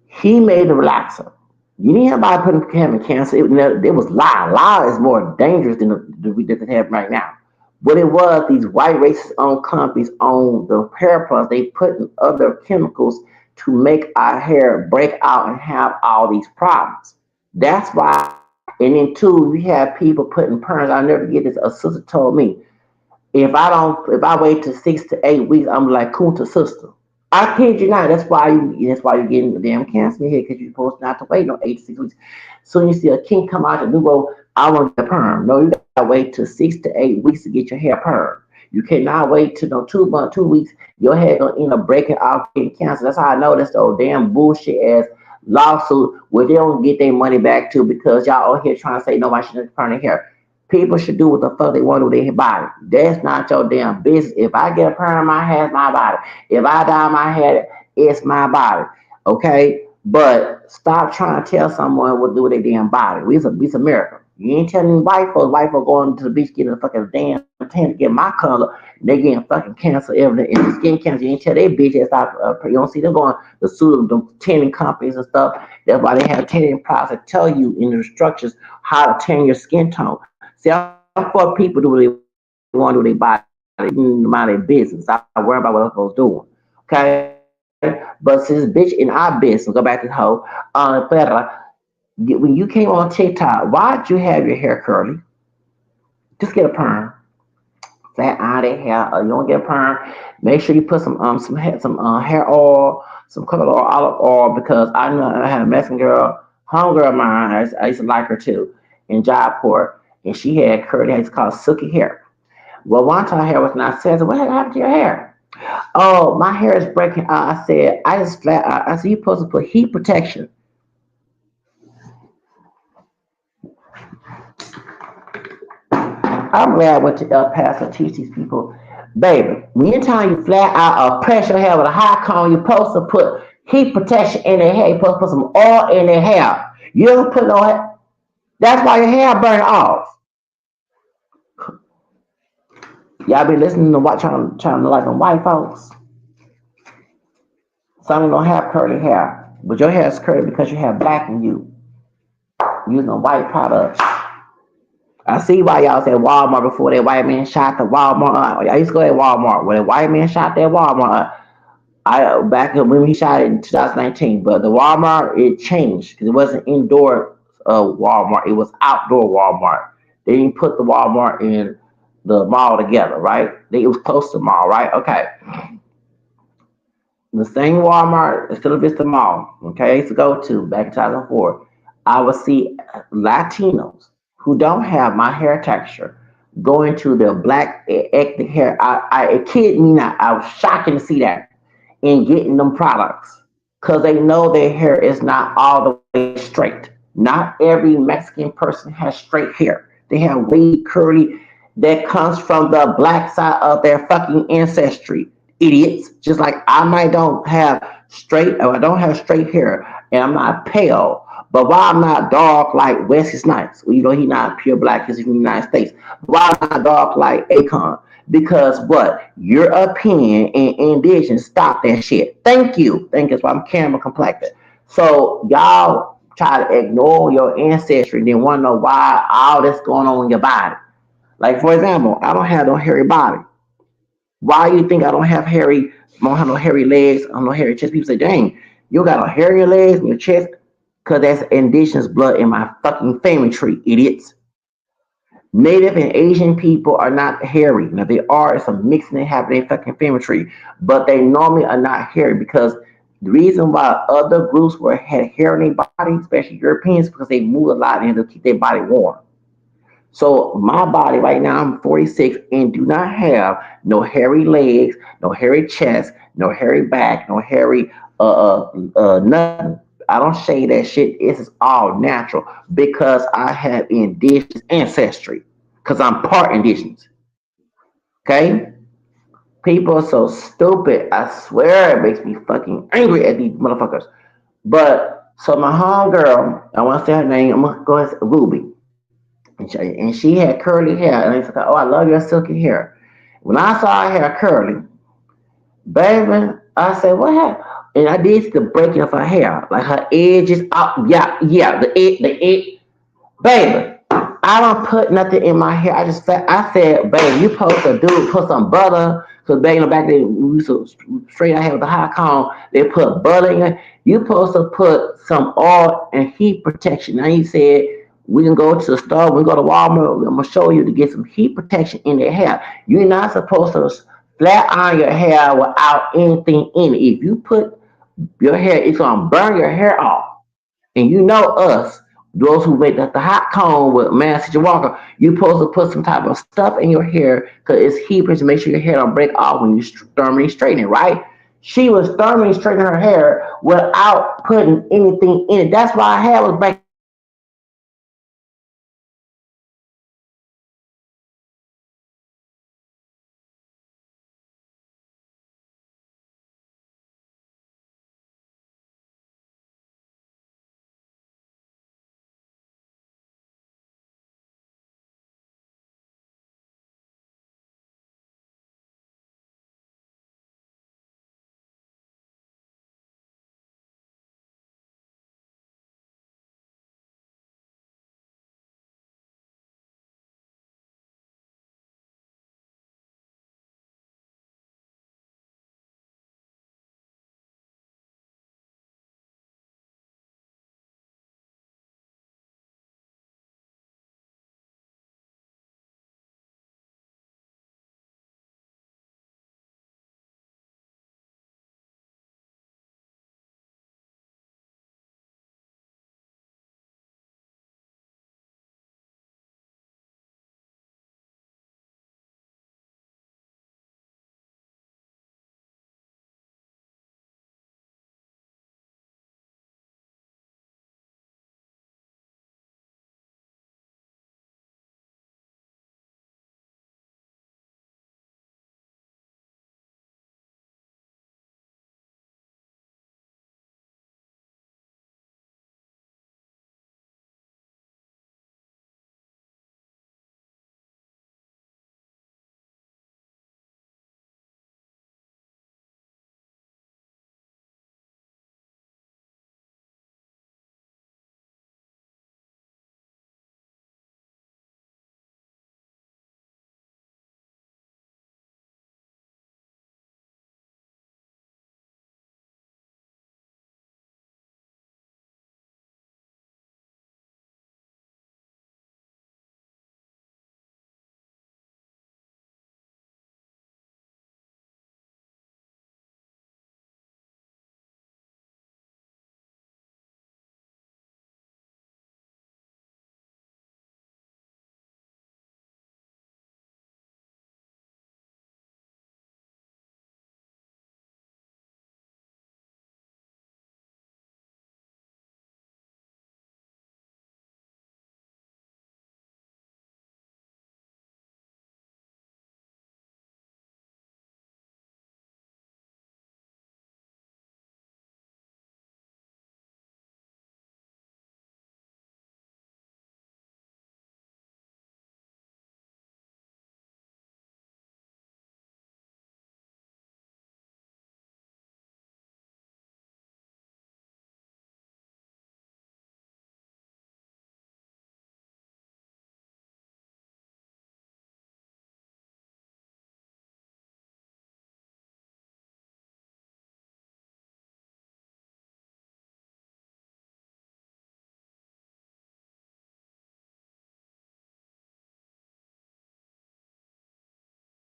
He made the relaxer. You didn't hear about putting having cancer. It was lie. Lie is more dangerous than the we that have right now. What it was, these white racist owned companies own the hair products. They put in other chemicals to make our hair break out and have all these problems. That's why. And then two, we have people putting perms. I'll never forget this. A sister told me if I wait till 6 to 8 weeks, I'm like Kunta sister. I kid you not. That's why you're getting the damn cancer here because you're supposed not to wait no 8 to 6 weeks. Soon you see a king come out and do well, I want to get a perm. No, you gotta wait till 6 to 8 weeks to get your hair perm. You cannot wait till no 2 months, 2 weeks. Your hair gonna end up breaking out getting cancer. That's how I know that's the old damn bullshit ass lawsuit where they don't get their money back too because y'all out here trying to say nobody should perm their hair. People should do what the fuck they want to with their body. That's not your damn business. If I get a perm, my hair, it's my body. If I dye my hair, it's my body. Okay? But stop trying to tell someone what to do with their damn body. We's America. You ain't telling white folks going to the beach getting a fucking damn tan to get my color. They getting fucking cancer everything and skin cancer. You ain't tell they bitch ass stop. You don't see them going to sue the tanning companies and stuff. That's why they have tanning products that tell you in the instructions how to tan your skin tone. See, I'm for people do what they want to do with their body. Mind their business. I worry about what other folks doing. Okay? But since bitch in our business, go back to the whole, but when you came on TikTok, why'd you have your hair curly? Just get a perm. Flat iron hair. You don't get a perm. Make sure you put some hair oil, some coconut oil, olive oil, because I know I had a Mexican girl, homegirl of mine. I used to like her too in Jaipur, and she had curly hair. It's called silky hair. Well, one time her hair was not sensitive. What happened to your hair? Oh, my hair is breaking out. I said, I just flat. I said, you're supposed to put heat protection. I'm glad I went to El Paso to teach these people. Baby, when you're telling you flat out or pressure hair with a hot comb, you're supposed to put heat protection in their hair. You're supposed to put some oil in their hair. You don't put no hair. That's why your hair burn off. Y'all be listening to what trying to like them white folks. Some of them don't have curly hair, but your hair is curly because you have black in you using white products. I see why y'all said Walmart before that white man shot the Walmart. I used to go at Walmart when the white man shot that Walmart. I back when he shot it in 2019, but the Walmart it changed because it wasn't indoor Walmart; it was outdoor Walmart. They didn't put the Walmart in the mall together, right? It was close to the mall, right? Okay, the same Walmart, it's still Vista Mall. Okay, I used to go to back in 2004. I would see Latinos who don't have my hair texture going to the black ethnic hair. It kid me not. I was shocking to see that in getting them products because they know their hair is not all the way straight. Not every Mexican person has straight hair. They have wavy, curly that comes from the black side of their fucking ancestry. Idiots. Just like I might don't have straight, or I don't have straight hair, and I'm not pale. But why I'm not dark like Wesley Snipes? Well, you know he's not pure black because he's from the United States. But why I'm not dark like Akon? Because what? European and indigenous stop that shit. Thank you. Thank you. That's why I'm camera complected. So y'all try to ignore your ancestry and then want to know why all this going on in your body. Like for example, I don't have no hairy body. Why you think I don't have no hairy legs, I don't no hairy chest? People say, dang, you got no hairy legs in your chest? Cause that's indigenous blood in my fucking family tree, idiots. Native and Asian people are not hairy. Now they are, it's a mixing that happen in their fucking family tree, but they normally are not hairy because the reason why other groups were had hair in their body, especially Europeans, because they move a lot and to keep their body warm. So my body right now, I'm 46 and do not have no hairy legs, no hairy chest, no hairy back, no hairy nothing. I don't shave that shit. It's all natural because I have indigenous ancestry. Because I'm part indigenous. Okay? People are so stupid. I swear it makes me fucking angry at these motherfuckers. But so my homegirl, I want to say her name. I'm gonna go as Ruby. And she had curly hair. And I was like, oh, I love your silky hair. When I saw her hair curly, baby, I said, what happened? And I did see the breaking of her hair. Like her edges up. Yeah, yeah, the edge. Baby, I don't put nothing in my hair. I said, baby, you supposed to do put some butter. Cause back in the back then, we used to straight I had with the high comb. They put butter in it. You supposed to put some oil and heat protection. Now you said we can go to the store. We go to Walmart. I'm gonna show you to get some heat protection in your hair. You're not supposed to flat iron your hair without anything in it. If you put your hair, it's gonna burn your hair off. And you know us, those who make the hot comb with Master Walker, you supposed to put some type of stuff in your hair because it's heat to make sure your hair don't break off when you thermally straighten it, right? She was thermally straightening her hair without putting anything in it. That's why her hair was breaking off. She was thermally straightening her hair without putting anything in it. That's why her hair was breaking off. Because she was thermally straightening her hair without putting anything in it. That's why her hair was breaking off.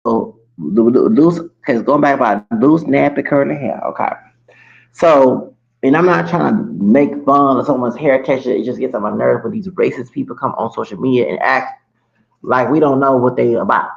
loose, because going back about loose, nappy, curly hair. Okay. So, and I'm not trying to make fun of someone's hair texture. It just gets on my nerves when these racist people come on social media and act like we don't know what they about.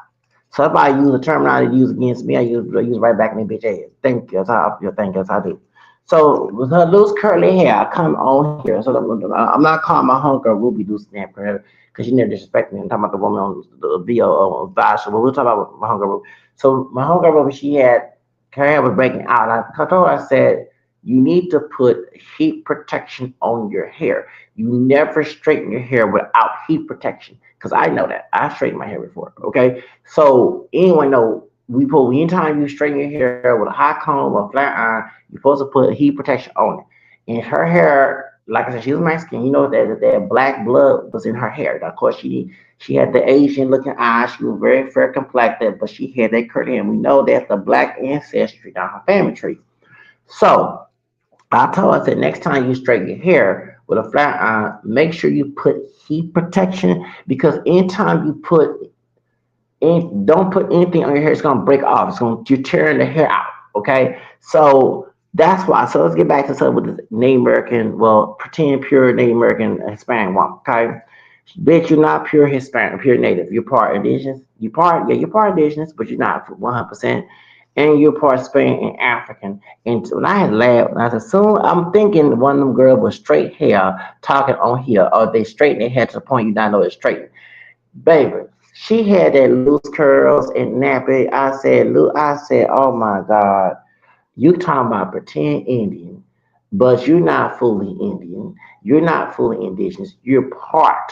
So if I use a terminology used against me, I use right back in the bitch ass. Thank you. That's how you think that's how I do. So with her loose curly hair, I come on here. So I'm not calling my homegirl Ruby loose snap her because she never disrespected me. I'm talking about the woman on the video on Vasha, but we'll talk about my homegirl Ruby. So my homegirl Ruby, she had her hair was breaking out. I told her, I said, you need to put heat protection on your hair. You never straighten your hair without heat protection. Because I know that. I straightened my hair before. Okay. So anyone know anytime you straighten your hair with a hot comb or flat iron, you're supposed to put heat protection on it. And her hair, like I said, she was Mexican. You know that black blood was in her hair. Of course, she had the Asian looking eyes. She was very fair complected, but she had that curly hair. And we know that's the black ancestry down her family tree. So I told her, I said, next time you straighten your hair with a flat iron, make sure you put heat protection because anytime you don't put anything on your hair, it's gonna break off. You're tearing the hair out. Okay, so that's why. So let's get back to something with this Native American, well, pretend pure Native American Hispanic woman. Okay, bitch, you're not pure Hispanic, pure Native. You're part indigenous. You're part indigenous, but you're not 100%. And you're part Spain and African. And when I had laughed, and I said, soon I'm thinking one of them girls with straight hair talking on here, or they straighten their hair to the point you not know it's straight. Baby, she had that loose curls and nappy. I said, oh my God, you talking about pretend Indian, but you're not fully Indian. You're not fully indigenous. You're part,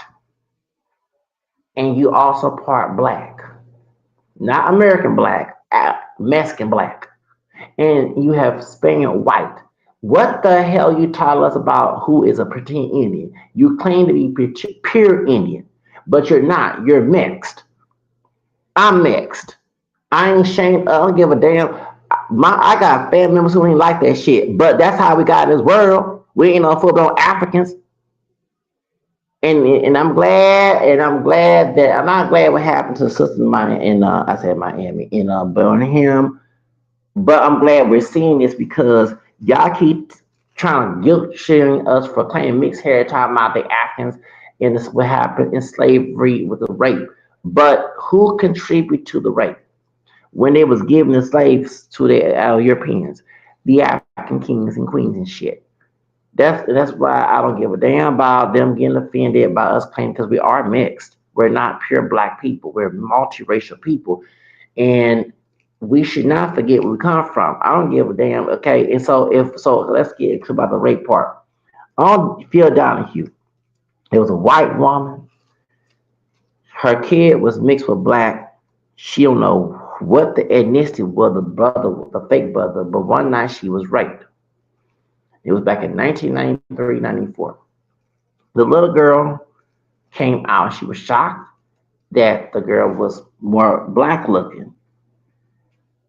and you also part black, not American black, Mexican black, and you have Spaniard white. What the hell you tell us about who is a pretend Indian? You claim to be pure Indian, but you're not. You're mixed. I'm mixed. I ain't ashamed. I don't give a damn. I got family members who ain't like that shit, but that's how we got in this world. We ain't no full blown Africans, and I'm glad that I'm not glad what happened to sisters of mine in I said Miami in Birmingham, but I'm glad we're seeing this because y'all keep trying to guilt sharing us for claiming mixed heritage, talking about the Africans, and this what happened in slavery with the rape. But who contributed to the rape? When they was giving the slaves to the Europeans, the African kings and queens and shit. That's why I don't give a damn about them getting offended by us claiming because we are mixed. We're not pure black people. We're multiracial people, and we should not forget where we come from. I don't give a damn. Okay, and so, let's get to about the rape part. On Phil Donahue, there was a white woman. Her kid was mixed with black. She don't know what the ethnicity was, the brother, the fake brother, but one night she was raped. It was back in 1993, 94. The little girl came out. She was shocked that the girl was more black looking.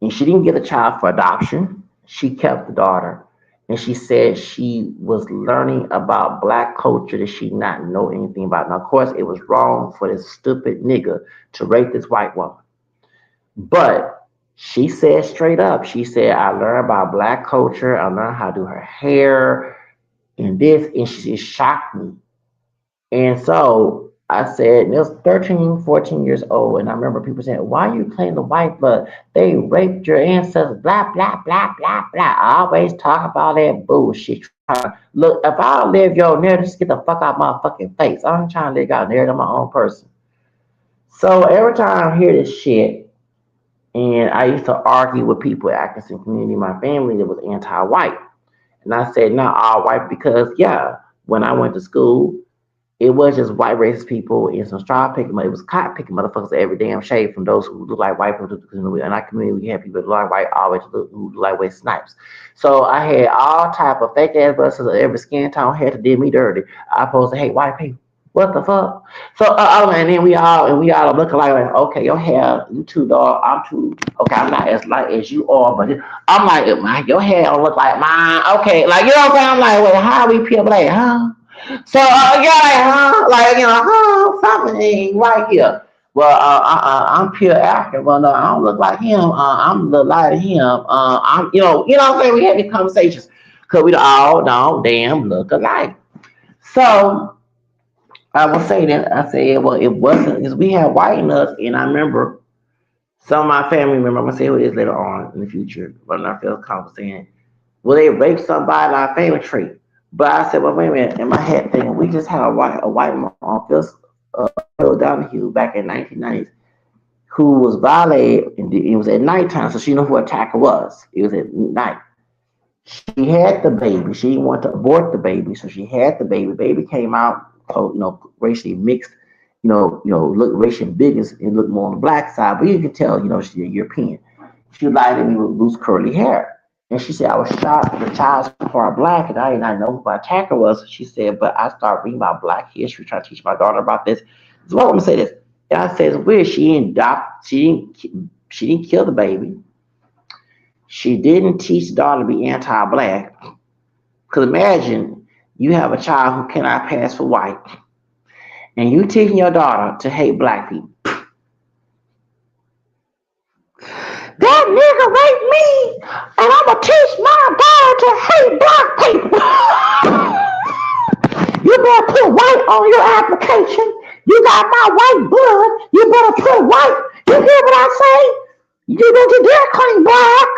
And she didn't get a child for adoption. She kept the daughter. And she said she was learning about black culture that she not know anything about. Now, of course, it was wrong for this stupid nigga to rape this white woman. But she said straight up, she said, I learned about black culture. I learned how to do her hair and this. And she shocked me. And so I said, it was 13, 14 years old. And I remember people saying, why are you claiming the white blood? They raped your ancestors, blah, blah, blah, blah, blah. I always talk about that bullshit. Look, if I don't live your narrative, just get the fuck out of my fucking face. I'm trying to live out narrative of my own person. So every time I hear this shit, and I used to argue with people at Atkinson community, my family that was anti-white. And I said, not all white, because yeah, when I went to school, it was just white racist people and some straw picking. It was cotton picking motherfuckers every damn shade from those who look like white people. In our community, we had people that look like white, always who look like white snipes. So I had all type of fake ass buses of every skin tone had to did me dirty. I supposed to hate white people. What the fuck? So and then we all look like okay, your hair, you too dog, I'm too okay, I'm not as light as you are, but I'm like your hair don't look like mine. Okay, like you know what I'm saying? I'm like, wait, how we pure black, huh? So yeah, like, huh? Like, something ain't right here. Well, I'm pure African. Well, no, I don't look like him. I'm the light of him. You know what I'm saying? We had these conversations because we all don't damn look alike. So I will say that I said, well, it wasn't because we had white in us, and I remember some of my family members. I'm gonna say who it is later on in the future, but I feel comfortable saying, well, they raped somebody in our family tree. But I said, well, wait a minute. In my head, thinking we just had a white mom, Phil Donahue, back in 1990s, who was violated, and it was at nighttime, so she knew who attacker was. It was at night. She had the baby. She didn't want to abort the baby, so she had the baby. Baby came out, racially mixed. Looked racially biggest and looked more on the black side, but you could tell, she's a European. She lied at me with loose curly hair. And she said, I was shocked the child's part black and I did not know who my attacker was. She said, but I started reading about black history, trying to teach my daughter about this. So I'm gonna say this. And I said, it's weird. She didn't kill the baby. She didn't teach the daughter to be anti-black. Because imagine you have a child who cannot pass for white, and you teaching your daughter to hate black people. That nigga raped me, and I'ma teach my daughter to hate black people. You better put white on your application. You got my white blood. You better put white. You hear what I say? You don't you dare claim black.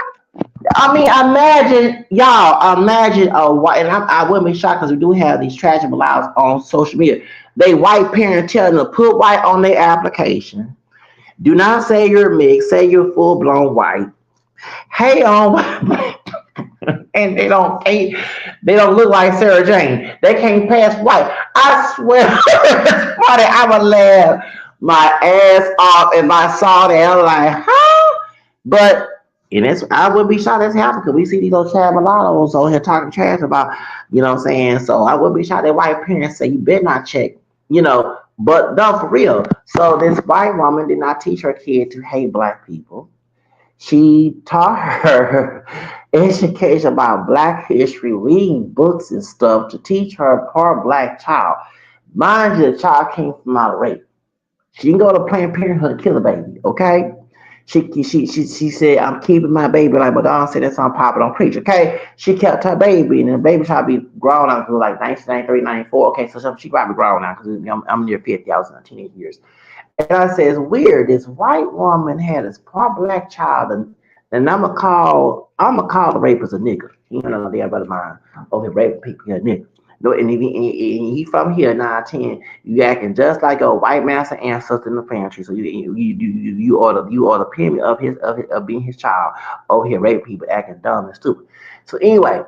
I mean, imagine, y'all, imagine a white, and I wouldn't be shocked because we do have these tragic lives on social media. They white parents telling them to put white on their application. Do not say you're mixed, say you're full blown white. Hey, and they don't look like Sarah Jane. They can't pass white. I swear, it's funny. I would laugh my ass off if I saw that. I'm like, huh? But and it's I would be shocked as hell because we see these little Chad mulattoes on here talking trash about, what I'm saying. So I would be shocked that white parents say you better not check, But no, for real. So this white woman did not teach her kid to hate black people. She taught her education about black history, reading books and stuff to teach her poor black child. Mind you, the child came from out of rape. She didn't go to Planned Parenthood and kill a baby, okay? She said, I'm keeping my baby. Like Madonna said, that's on Papa Don't Preach, okay? She kept her baby, and the baby tried to be grown out until like 1993, 94. Okay, so she probably grown now because I'm near 50. I was in the teenage years. And I said, it's weird. This white woman had this poor black child, and I'm gonna call the rapist a nigga. You know, they about mine. Oh, he raping people, he a nigga. No, and he from here 9-10. You acting just like a white master ancestor in the pantry. So you are the pyramid of being his child. Over here raping people, acting dumb and stupid. So anyway,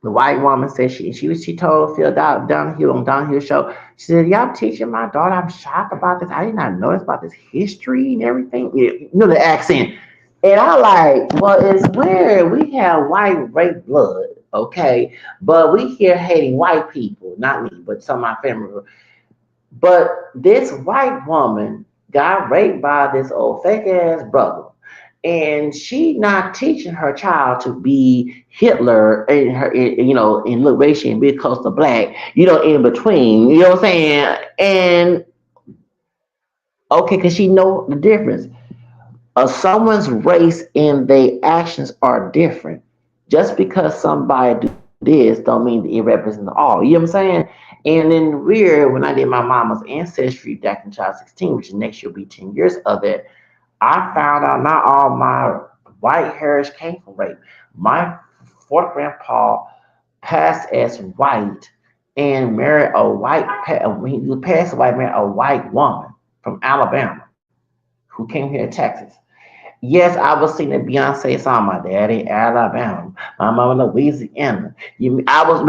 the white woman said she told Phil Donahue on Donahue show. She said, "Yeah, I'm teaching my daughter. I'm shocked about this. I did not know this about this history and everything. The accent." And I like, well, it's weird. We have white rape blood, okay, but we here hating white people, not me, but some of my family. But this white woman got raped by this old fake ass brother, and she not teaching her child to be Hitler and and look racial and be close to black, in between. You know what I'm saying? And okay, because she know the difference. Someone's race and their actions are different. Just because somebody do this don't mean that it represents all. You know what I'm saying? And then weird, when I did my mama's ancestry back in 2016, which next year will be 10 years of it, I found out not all my white heritage came from rape. My fourth grandpa passed as white and married a he passed away, married a white woman from Alabama who came here to Texas. Yes, I was singing the Beyonce song. My daddy Alabama, my mama Louisiana. I was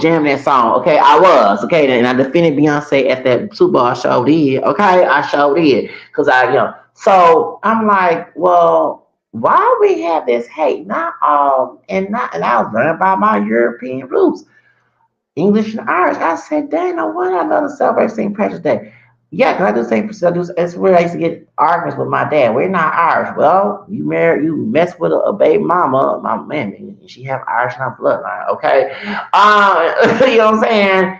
jamming that song. Okay, I was. Okay, and I defended Beyonce at that Super Bowl. I showed did. Okay, I showed did because So I'm like, well, why we have this hate? And I was learning about my European roots. English and Irish. I said, dang, no wonder I love to celebrate St. Patrick's Day. Yeah, because I do St. Patrick's Day. It's where I used to get arguments with my dad. We're not Irish. Well, you mess with a baby mama, my man, and she have Irish in her bloodline, okay? You know what I'm saying?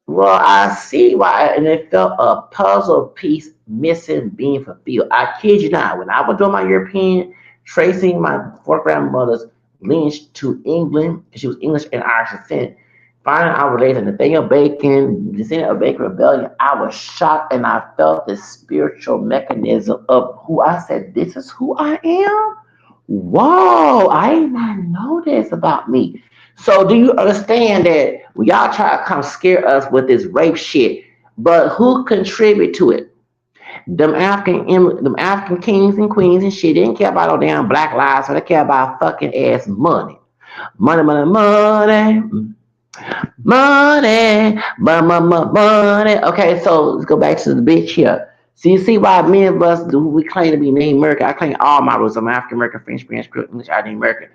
Well, I see why, and it felt a puzzle piece missing being fulfilled. I kid you not. When I was doing my European, tracing my fourth grandmother's lineage to England, she was English and Irish descent, finding out related to Nathaniel Bacon, descendant of Bacon Rebellion, I was shocked and I felt the spiritual mechanism of who I said, this is who I am? Whoa, I did not know this about me. So do you understand that when y'all try to come scare us with this rape shit, but who contribute to it? Them African kings and queens and shit. They didn't care about no damn black lives, so they care about fucking ass money. Money, money, money, money, money. Okay, so let's go back to the bitch here. So you see why many of us do we claim to be Native American? I claim all my roots. I'm African American, French, Spanish, English, Native American.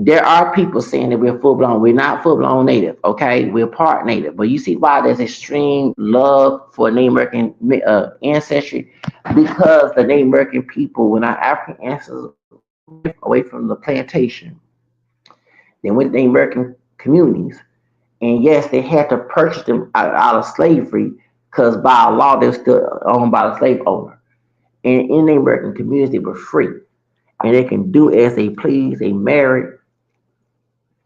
There are people saying that we're full blown. We're not full blown native, okay? We're part native. But you see why there's extreme love for Native American ancestry? Because the Native American people, when our African ancestors away from the plantation, they went to Native American communities. And yes, they had to purchase them out of slavery because by law they were still owned by the slave owner. And in the American communities, they were free. And they can do as they please. They married.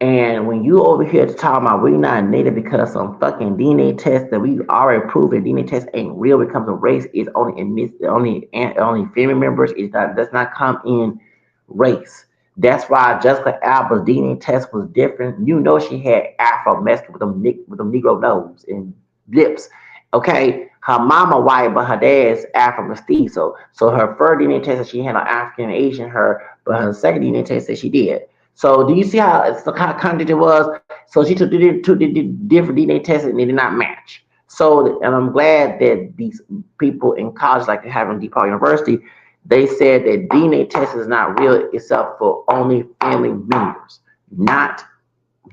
And when you over here to talk about we're not native because some fucking DNA test that we already proved that DNA test ain't real when it comes to race, is only admits only family members, it does not come in race. That's why Jessica Alba's DNA test was different. You know she had Afro Mexican with them Negro nose and lips. Okay, her mama white, but her dad's Afro mestizo. So her first DNA test that she had on African and Asian her, but her second DNA test that she did. So do you see how it's the kind of content it was? So she took two different DNA tests and they did not match. So and I'm glad that these people in college, like having DePaul University, they said that DNA test is not real itself for only family members, not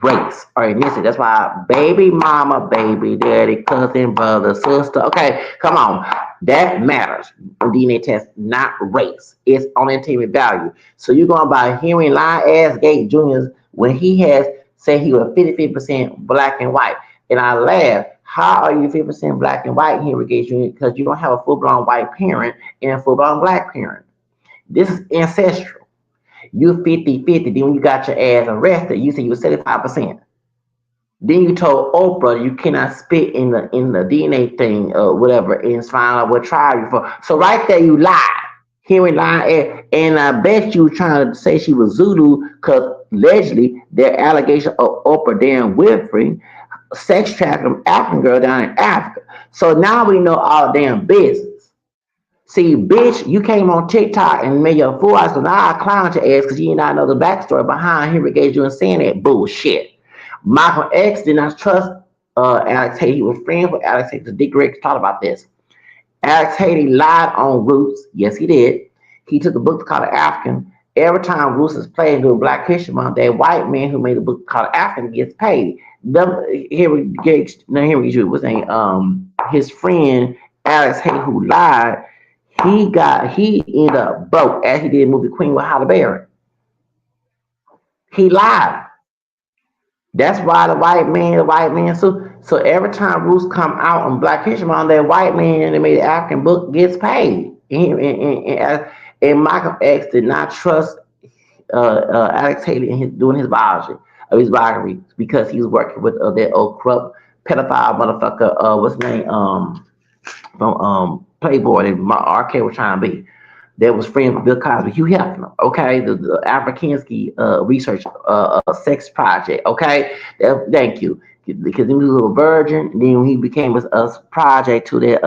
race or ethnicity. That's why baby mama, baby daddy, cousin, brother, sister. Okay, come on. That matters. DNA test, not race. It's on entertainment value. So you're going by hearing Lion Ass Gate Jr. when he has said he was 50% black and white. And I laugh. How are you 50% black and white, Henry Gate Jr.? Because you don't have a full blown white parent and a full blown black parent. This is ancestral. You 50-50. Then when you got your ass arrested, you said you were 75%. Then you told Oprah you cannot spit in the DNA thing or whatever and find out what tribe you're for. So right there you lied. Hearing lie and I bet you were trying to say she was Zulu because allegedly their allegation of Oprah Dan Winfrey sex trafficking African girl down in Africa. So now we know all the damn business. See, bitch, you came on TikTok and made your fool out, so now I clowned your ass because you did not know the backstory behind Henry Gage you and saying that bullshit. Malcolm X did not trust Alex Haley. He was friends with Alex Haley. Dick Riggs talked about this. Alex Haley lied on Roots. Yes, he did. He took a book called African. Every time Roots is played during Black History Month, that white man who made a book called African gets paid. Henry Gage, no, Henry Gage was saying his friend Alex Haley who lied. He ended up broke as he did the movie Queen with Halle Berry. He lied. That's why the white man. So every time Roots come out on Black History Month, that white man that made the African book gets paid. And Michael X did not trust Alex Haley in doing his biography because he was working with that old corrupt pedophile motherfucker. What's his name? From Playboy that R.K. was trying to be. That was friends with Bill Cosby, Hugh Hefner, okay, the Afrikansky research sex project, okay. Thank you, because he was a virgin. And then he became a project to that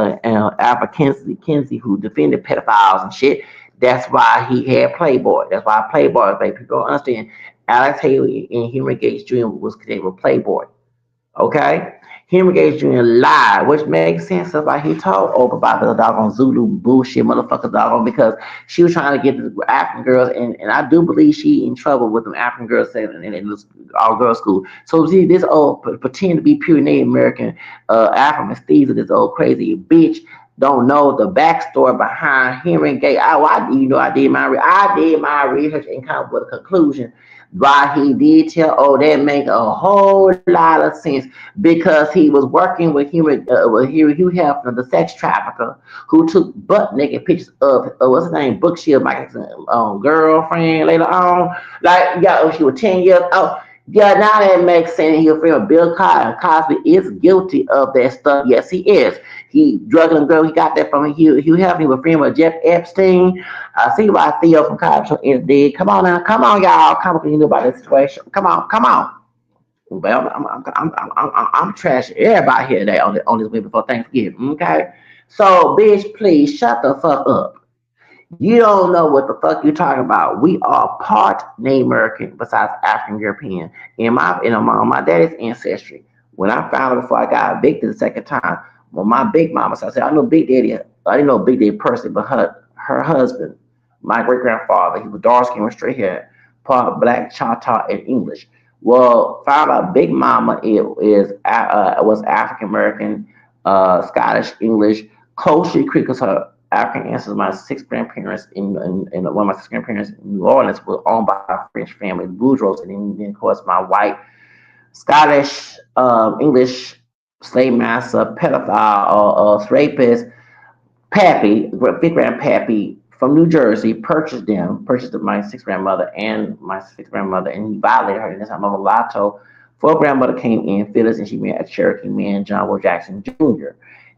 Afrikansky who defended pedophiles and shit. That's why he had Playboy. That's why Playboy, like, people don't understand. Alex Haley and Henry Gates Jr. was connected with Playboy. Okay? Henry Gage Jr. lied, which makes sense. That's why he told Oprah about the doggone Zulu bullshit motherfuckers doggone because she was trying to get the African girls, and I do believe she in trouble with them African girls in all girls school. So see, this old pretend to be pure Native American African Steve, this old crazy bitch don't know the backstory behind Henry Gage. I did my research and come up with a conclusion Why he did tell, oh, that make a whole lot of sense because he was working with human, Hugh Hefner, the sex trafficker, who took butt naked pictures of what's her name, Brooke Shields, Michael's girlfriend later on. Like, yeah, she was 10 years old. Yeah, now that makes sense. He a friend of Bill Cosby. Cosby is guilty of that stuff. Yes, he is. He drugging a girl. He got that from Hugh Hefner. He was a friend with Jeff Epstein. I see why Theo from Cosby is dead. Come on now. Come on, y'all. Come on, you know about this situation. Come on. Come on. Well, I'm trashing everybody here today on this week before Thanksgiving. Okay, so bitch, please shut the fuck up. You don't know what the fuck you're talking about. We are part Native American besides African European. In my daddy's ancestry, when I found out before I got evicted the second time, when my big mama, so I said, I know Big Daddy, I didn't know Big Daddy personally, but her husband, my great grandfather, he was dark skinned with straight hair, part black, Choctaw, and English. Well, found out Big Mama was African American, Scottish, English, Kosher Creek was her African ancestors. My six grandparents in one of my six grandparents in New Orleans were owned by a French family, the Boudreaux, and then of course my white Scottish, English slave master, pedophile, or rapist, Pappy, big grandpappy from New Jersey, purchased my sixth grandmother and my sixth grandmother, and he violated her. And that's how my mulatto. Fourth grandmother came in, Phyllis, and she married a Cherokee man, John Will Jackson Jr.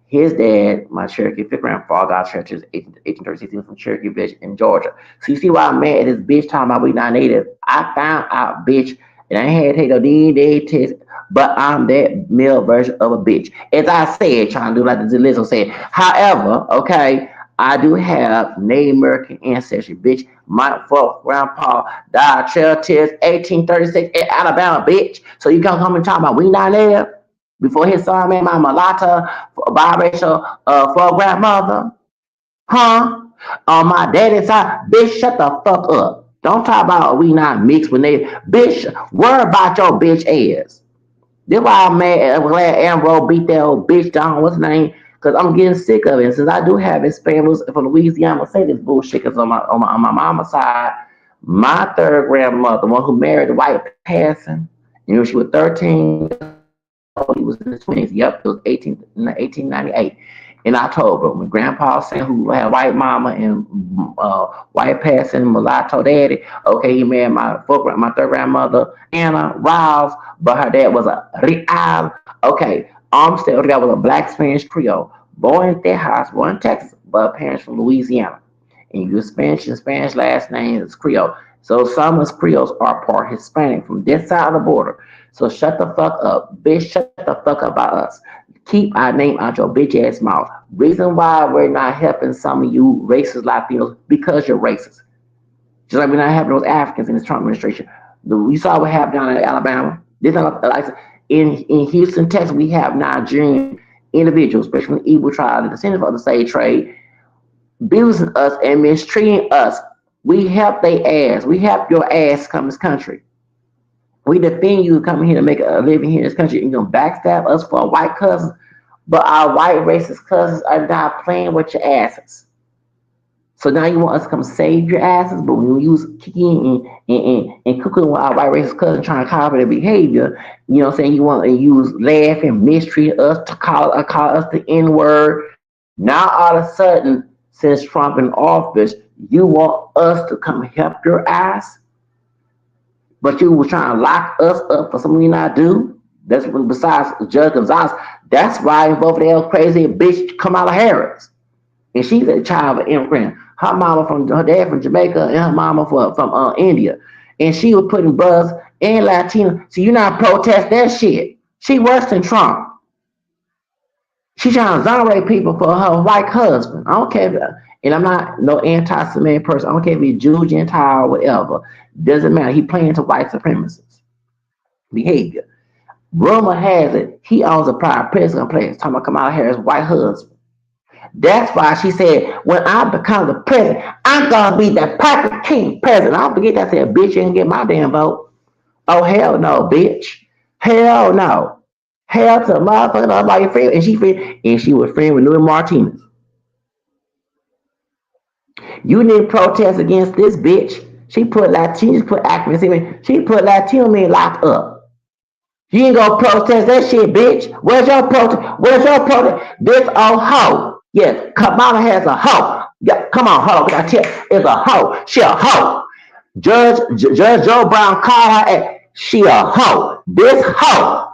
His dad, my Cherokee fifth grandfather, got churches 1836, he was from Cherokee Village in Georgia. So you see why I'm mad at this bitch talking about we not native. I found out, bitch, and I ain't had to take no DNA test, but I'm that male version of a bitch. As I said, trying to do like the Lizzo said. However, okay, I do have Native American ancestry, bitch. My fourth grandpa died trail tears 1836 in Alabama, bitch. So you can't come and talk about we not native before his son made my mulatto biracial for grandmother, huh? On my daddy's side, bitch, shut the fuck up. Don't talk about we not mixed with native, bitch. Worry about your bitch ass. That's why I'm mad. I'm glad Amro beat that old bitch down. What's his name? Because I'm getting sick of it. Since I do have Hispanics from Louisiana, I'm gonna say this bullshit. Because on my mama's side, my third grandmother, the one who married the white passing, you know, she was 13 years old. He was in his 20s. Yep, it was 1898 in October when Grandpa saying who had white mama and white passing mulatto daddy. Okay, he married my third grandmother Anna Riles, but her dad was a Real. Okay, Armstead that was a black Spanish Creole, born in Texas, born in Texas, but parents from Louisiana. And you use Spanish and Spanish last name is Creole. So some of us Creoles are part Hispanic from this side of the border. So shut the fuck up, bitch. Shut the fuck up about us. Keep our name out your bitch ass mouth. Reason why we're not helping some of you racist Latinos because you're racist. Just like we're not helping those Africans in this Trump administration. We saw what happened down in Alabama. This like in Houston, Texas, we have Nigerian individuals, especially from the evil tribe, the descendants of the slave trade, abusing us and mistreating us. We help their ass. We help your ass come this country. We defend you coming here to make a living here in this country and you're gonna backstab us for a white cousin. But our white racist cousins are not playing with your asses. So now you want us to come save your asses, but when you use kicking and cooking with our white racist cousins trying to copy their behavior, you know what I'm saying? You want to use laugh and mistreat us to call us the N word. Now all of a sudden, since Trump in office, you want us to come help your ass, but you were trying to lock us up for something we not do. That's what, besides Judge Gonzalez. That's why both of them crazy bitch Kamala Harris, and she's a child of an immigrant. Her dad from Jamaica, and her mama from India, and she was putting buzz and Latina. So you not protest that shit. She worse than Trump. She trying to exonerate people for her white husband. I don't care, and I'm not no anti-Semitic person. I don't care if he's Jew, Gentile, whatever. Doesn't matter. He playing to white supremacists behavior. Rumor has it he owns a private prison complex. Talking about Kamala Harris' white husband. That's why she said, when I become the president, I'm gonna be the perfect king president. I don't forget that said, bitch, you ain't get my damn vote. Oh hell no, bitch. Hell no. Hell to the motherfucker about your friend. And she was friend with Louis Martinez. You didn't protest against this bitch. She put accuracy. She put Latino men locked up. You ain't gonna protest that shit, bitch. Where's your protest? Where's your protest? This old hoe. Yes, Kamala has a hoe. Yeah, come on, hold on. I tell you, it's a hoe. She a hoe. Judge Joe Brown called her a she a hoe. This hoe.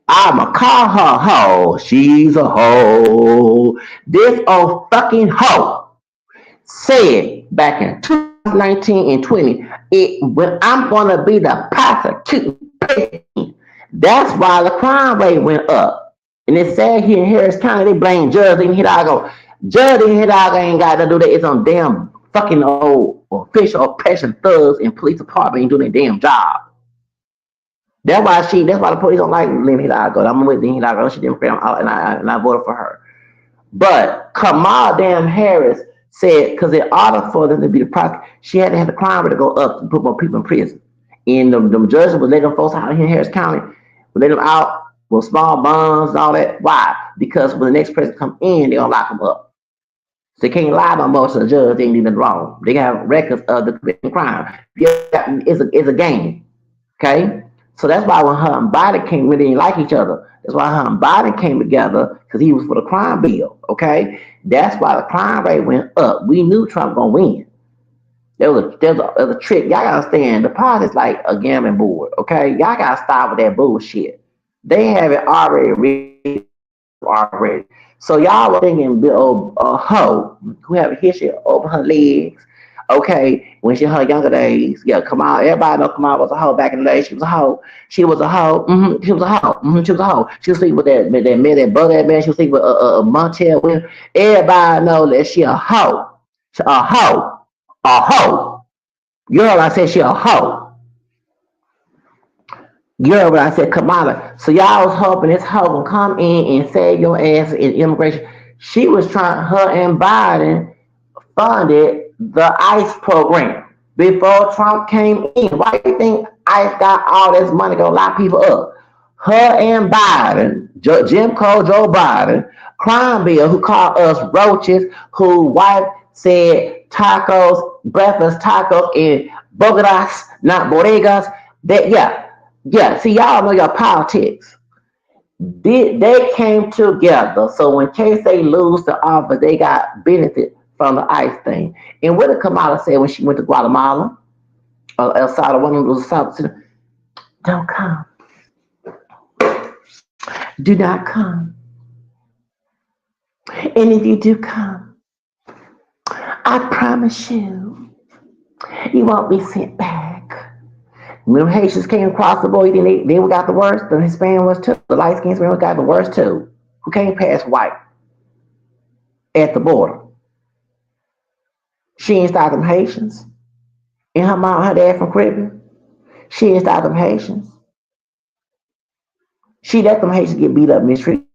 I'ma call her hoe. She's a hoe. This old fucking hoe said back in 2019 and 20, when I'm gonna be the prosecuting president. That's why the crime rate went up. And it said here in Harris County, they blame Judge in Hidalgo. Judge in Hidalgo ain't got to do that. It's on damn fucking old official oppression thugs and police department ain't doing their damn job. That's why the police don't like Lynn Hidalgo. I'm with Lynn Hidalgo. She Democrat, and I voted for her. But Kamala damn Harris said, because in order for them to be the prosecutor, she had to have the crime rate to go up to put more people in prison. And the judges would let them folks out here in Harris County, would let them out with small bonds and all that. Why? Because when the next president come in, they're gonna lock them up. So they can't lie no more to the judge. They ain't doing nothing wrong. They have records of the crime. It's a game. Okay? So that's why when her and Biden came, when they didn't like each other, that's why her and Biden came together, because he was for the crime bill. Okay? That's why the crime rate went up. We knew Trump gonna win. There was a trick. Y'all gotta understand, the politics like a gambling board. Okay? Y'all gotta stop with that bullshit. They have it already. So y'all were thinking Bill a hoe who have a history over her legs. Okay, when she her younger days, yeah, come on, everybody know Kamala was a hoe back in the day. She was a hoe. She was a hoe. She was a hoe. She was a hoe. She was sleeping with that man, that brother, that man. She was sleeping with Montel with. Everybody know that she a hoe. She a hoe. A hoe. You heard what I said? She a hoe. You heard what I said, Kamala. So y'all was hoping this hoe gonna come in and save your ass in immigration. She was trying. Her and Biden funded the ICE program before Trump came in. Why do you think ICE got all this money to lock people up? Her and Biden, Jim Crow, Joe Biden, crime bill, who called us roaches, who wife said tacos, breakfast tacos in bodegas, not bodegas. That yeah. See, y'all know your politics. They came together. So when case they lose the office, they got benefit from the ICE thing. And what did Kamala say when she went to Guatemala? El Salvador, one of those South, don't come. Do not come. And if you do come, I promise you, you won't be sent back. When Haitians came across the border, they got the worst. The Hispanic was too. The light skinned Hispanic got the worst too. Who came past white at the border? She ain't stop them Haitians. And her mom, her dad from Caribbean. She ain't stop them Haitians. She let them Haitians get beat up, mistreated.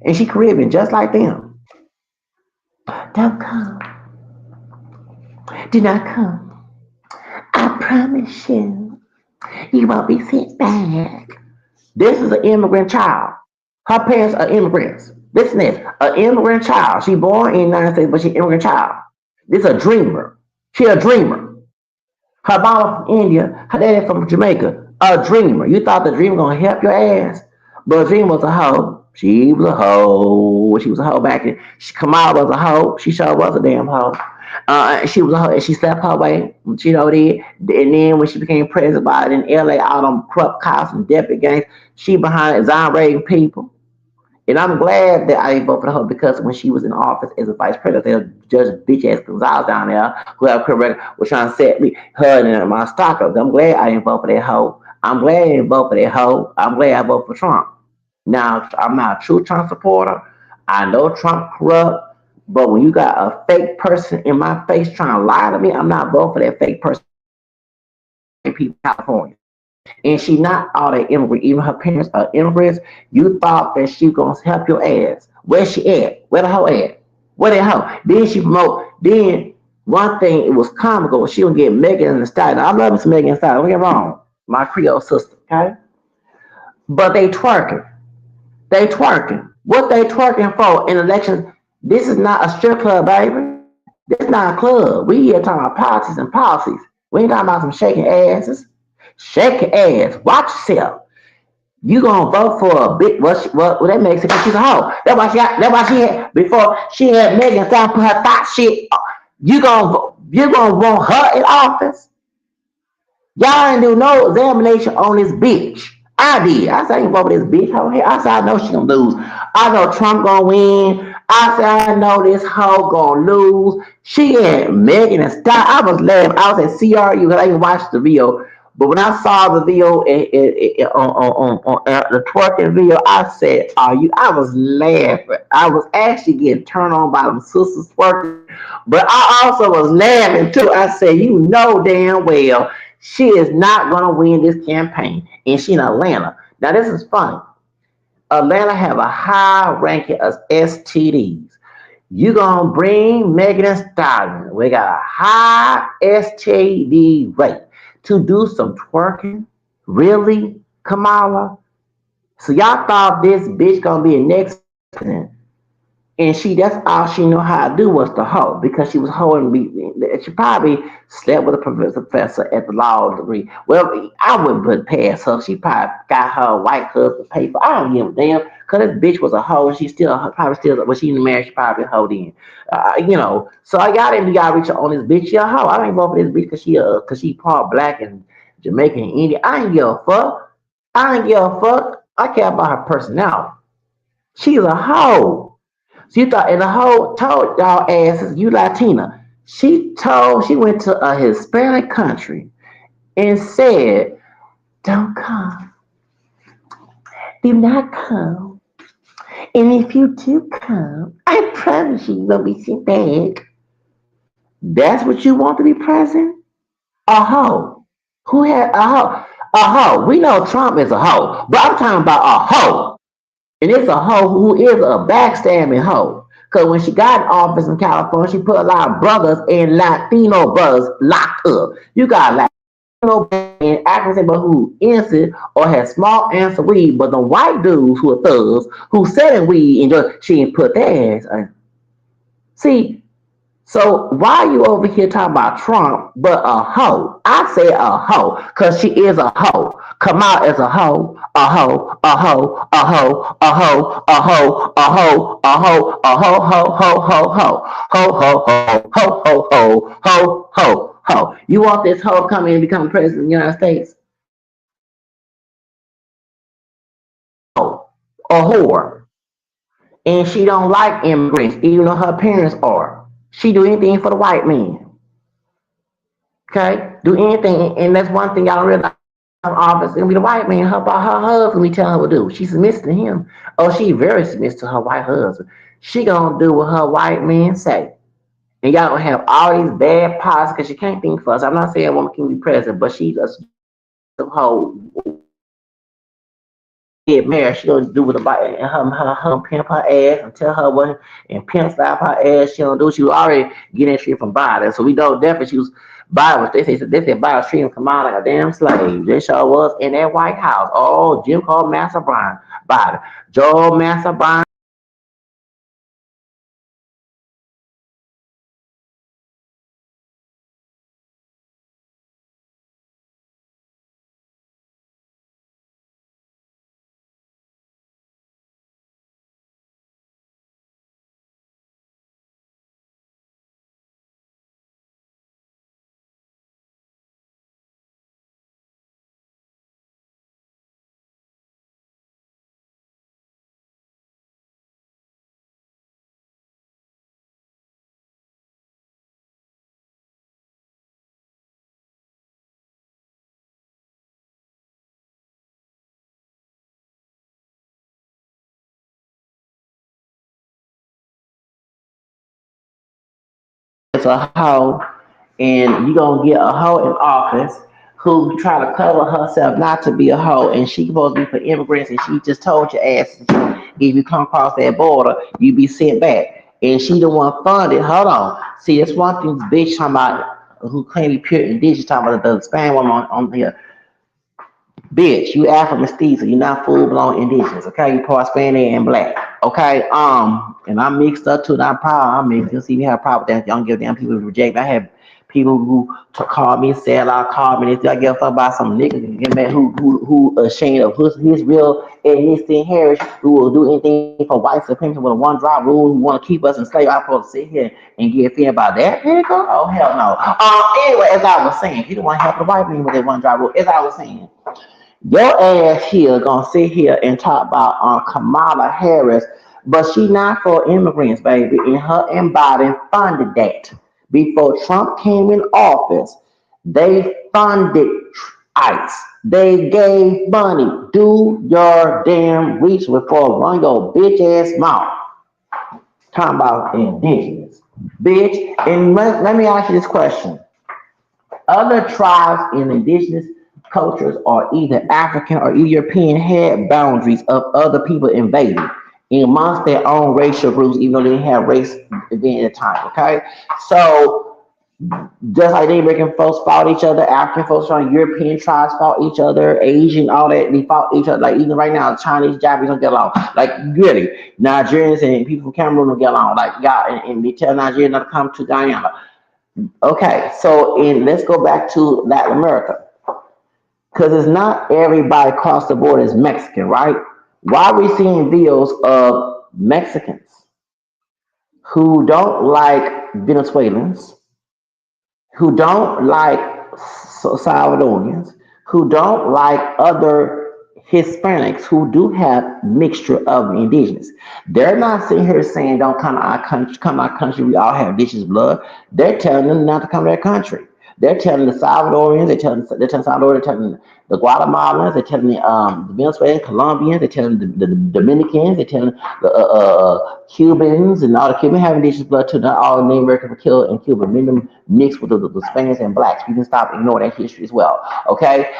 And she Caribbean, just like them. Don't come. Do not come. I promise you, you won't be sent back. This is an immigrant child. Her parents are immigrants. Listen to this, an immigrant child. She born in the United States, but she's an immigrant child. This is a dreamer. She a dreamer. Her mama from India, her daddy from Jamaica. A dreamer. You thought the dreamer gonna help your ass, but the dreamer was a hoe. She was a hoe. She was a hoe back then. Kamala was a hoe. She sure was a damn hoe. She was a hoe, and she slept her way. She know did. And then when she became president in LA, all them corrupt cops and deputy gangs, she behind exonerating people. And I'm glad that I didn't vote for her because when she was in office as a vice president, Judge bitch ass Gonzalez down there, who have correct was trying to set me, her and my stock up. I'm glad I didn't vote for that hoe. I'm glad I didn't vote for that hoe. I'm glad I voted for Trump. Now, I'm not a true Trump supporter. I know Trump corrupt, but when you got a fake person in my face trying to lie to me, I'm not voting for that fake person in people in California. And she not all that immigrant. Even her parents are immigrants. You thought that she gonna help your ass. Where she at? Where the hoe at? Where the hoe? Then she promote. Then one thing it was comical. She would get Megan Thee Stallion. I love this Megan Thee Stallion. Don't get wrong, my Creole sister. Okay, but they twerking. They twerking. What they twerking for in elections? This is not a strip club, baby. This not a club. We here talking about policies and policies. We ain't talking about some shaking asses. Shake your ass. Watch yourself. You gonna vote for a big what that makes it because she's a hoe. That's why she had before she had Megan trying to put her thought shit. You gonna want her in office? Y'all ain't do no examination on this bitch. I did. I said I ain't vote for this bitch. I said I know she gonna lose. I know Trump gonna win. I said I know this hoe gonna lose. She and Megan and Scott. I was laughing. I was at CRU because I didn't watch the video. But when I saw the video on the twerking video, I said, "Are you?" I was laughing. I was actually getting turned on by them sisters twerking, but I also was laughing too. I said, "You know damn well she is not gonna win this campaign, and she in Atlanta." Now this is funny. Atlanta have a high ranking of STDs. You gonna bring Megan Thee Stallion? We got a high STD rate to do some twerking. Really, Kamala? So y'all thought this bitch gonna be a next president? And that's all she knew how to do was to hoe because she was hoeing me. She probably slept with a professor at the law degree. Well, I wouldn't put past her. She probably got her white husband paid for. I don't give a damn because this bitch was a hoe and she still probably still when she in the marriage she probably a hoe then. So I got him. You got to reach on this bitch. She a hoe. I ain't vote for this bitch because she part black and Jamaican and Indian. I ain't give a fuck. I ain't give a fuck. I care about her personality. She's a hoe. She thought, and the whole told y'all asses, you Latina. She went to a Hispanic country and said, don't come, do not come. And if you do come, I promise you will be sent back. That's what you want to be president? A hoe. Who had a hoe? A hoe. We know Trump is a hoe, but I'm talking about a hoe. And it's a hoe who is a backstabbing hoe. Because when she got in office in California, she put a lot of brothers and Latino brothers locked up. You got Latino and actors but who innocent or had small amounts of weed, but the white dudes who are thugs who selling weed and she ain't put their ass on. See, so why are you over here talking about Trump but a hoe? I say a hoe because she is a hoe. Come out as a hoe, a hoe, a hoe, a hoe, a hoe, a hoe, a hoe, a hoe, a hoe, ho, ho, ho, ho, ho, ho, ho, ho, ho, ho, ho, ho, ho. You want this hoe to come in and become president of the United States? A whore. And she don't like immigrants, even though her parents are. She do anything for the white man. Okay? Do anything, and that's one thing y'all realize office and be the white man. Her about her husband, we tell her what to do. She's submissive to him. Oh, she very submissive to her white husband. She gonna do what her white man say. And y'all gonna have all these bad policies because she can't think for us. I'm not saying a woman can be president, but she's a whole get married. She gonna do with the body and her pimp her ass and tell her what and pimp slap her ass. She don't do. She was already getting shit from Biden, so we know definitely she was. Biden was they said Biden was treating come out like a damn slave. They sure was in that White House. Oh, Jim called Master Brian Biden, Joe Master Brian. It's a hoe, and you gonna get a hoe in office who try to cover herself not to be a hoe, and she supposed to be for immigrants, and she just told your ass if you come across that border, you be sent back. And she the one funded. Hold on, see that's one thing. Bitch talking about who claim to be pure indigenous talking about the Spanish woman on here. Bitch, you Afro mestizo. You're not full blown indigenous. Okay, you part Spanish and black. Okay, And I'm mixed up too, not proud. I'm mixed. You see me have a problem with that. Y'all don't give damn people reject. I have people who call me, sell out, call me, they I give a fuck about some nigga get mad who ashamed of his real ethnicity and heritage, who will do anything for white supremacy with a one drop rule, who want to keep us enslaved. I'm supposed to sit here and get offended about that, nigga? Oh hell no. Anyway, as I was saying, he don't want to help the white people with that one drop rule. As I was saying, your ass here gonna sit here and talk about Kamala Harris, but she not for immigrants, baby. And her and Biden funded that. Before Trump came in office, they funded ICE. They gave money. Do your damn research before run your bitch ass mouth. Talking about indigenous. Bitch, and let me ask you this question. Other tribes in indigenous cultures are either African or European had boundaries of other people invading in amongst their own racial groups, even though they didn't have race again at the time. Okay, so just like the American folks fought each other, African folks fought, European tribes fought each other, Asian, all that, they fought each other. Like even right now, Chinese, Japanese don't get along. Like really, Nigerians and people from Cameroon don't get along. Like y'all, and they tell Nigerians not to come to Guyana. Okay, so let's go back to Latin America because it's not everybody across the board is Mexican, right? Why are we seeing videos of Mexicans who don't like Venezuelans, who don't like Salvadorians, who don't like other Hispanics who do have mixture of indigenous. They're not sitting here saying don't come to our country, come to our country, we all have indigenous blood. They're telling them not to come to their country. They're telling the Salvadorians, they're telling Salvador, they're telling the Guatemalans, they're telling the Venezuelans, Colombians, they're telling the Dominicans, they're telling the Cubans and all the Cubans have indigenous blood too. Not all the Native Americans were killed in Cuba. Many of them mixed with the Spaniards and blacks. We can stop ignoring that history as well. Okay,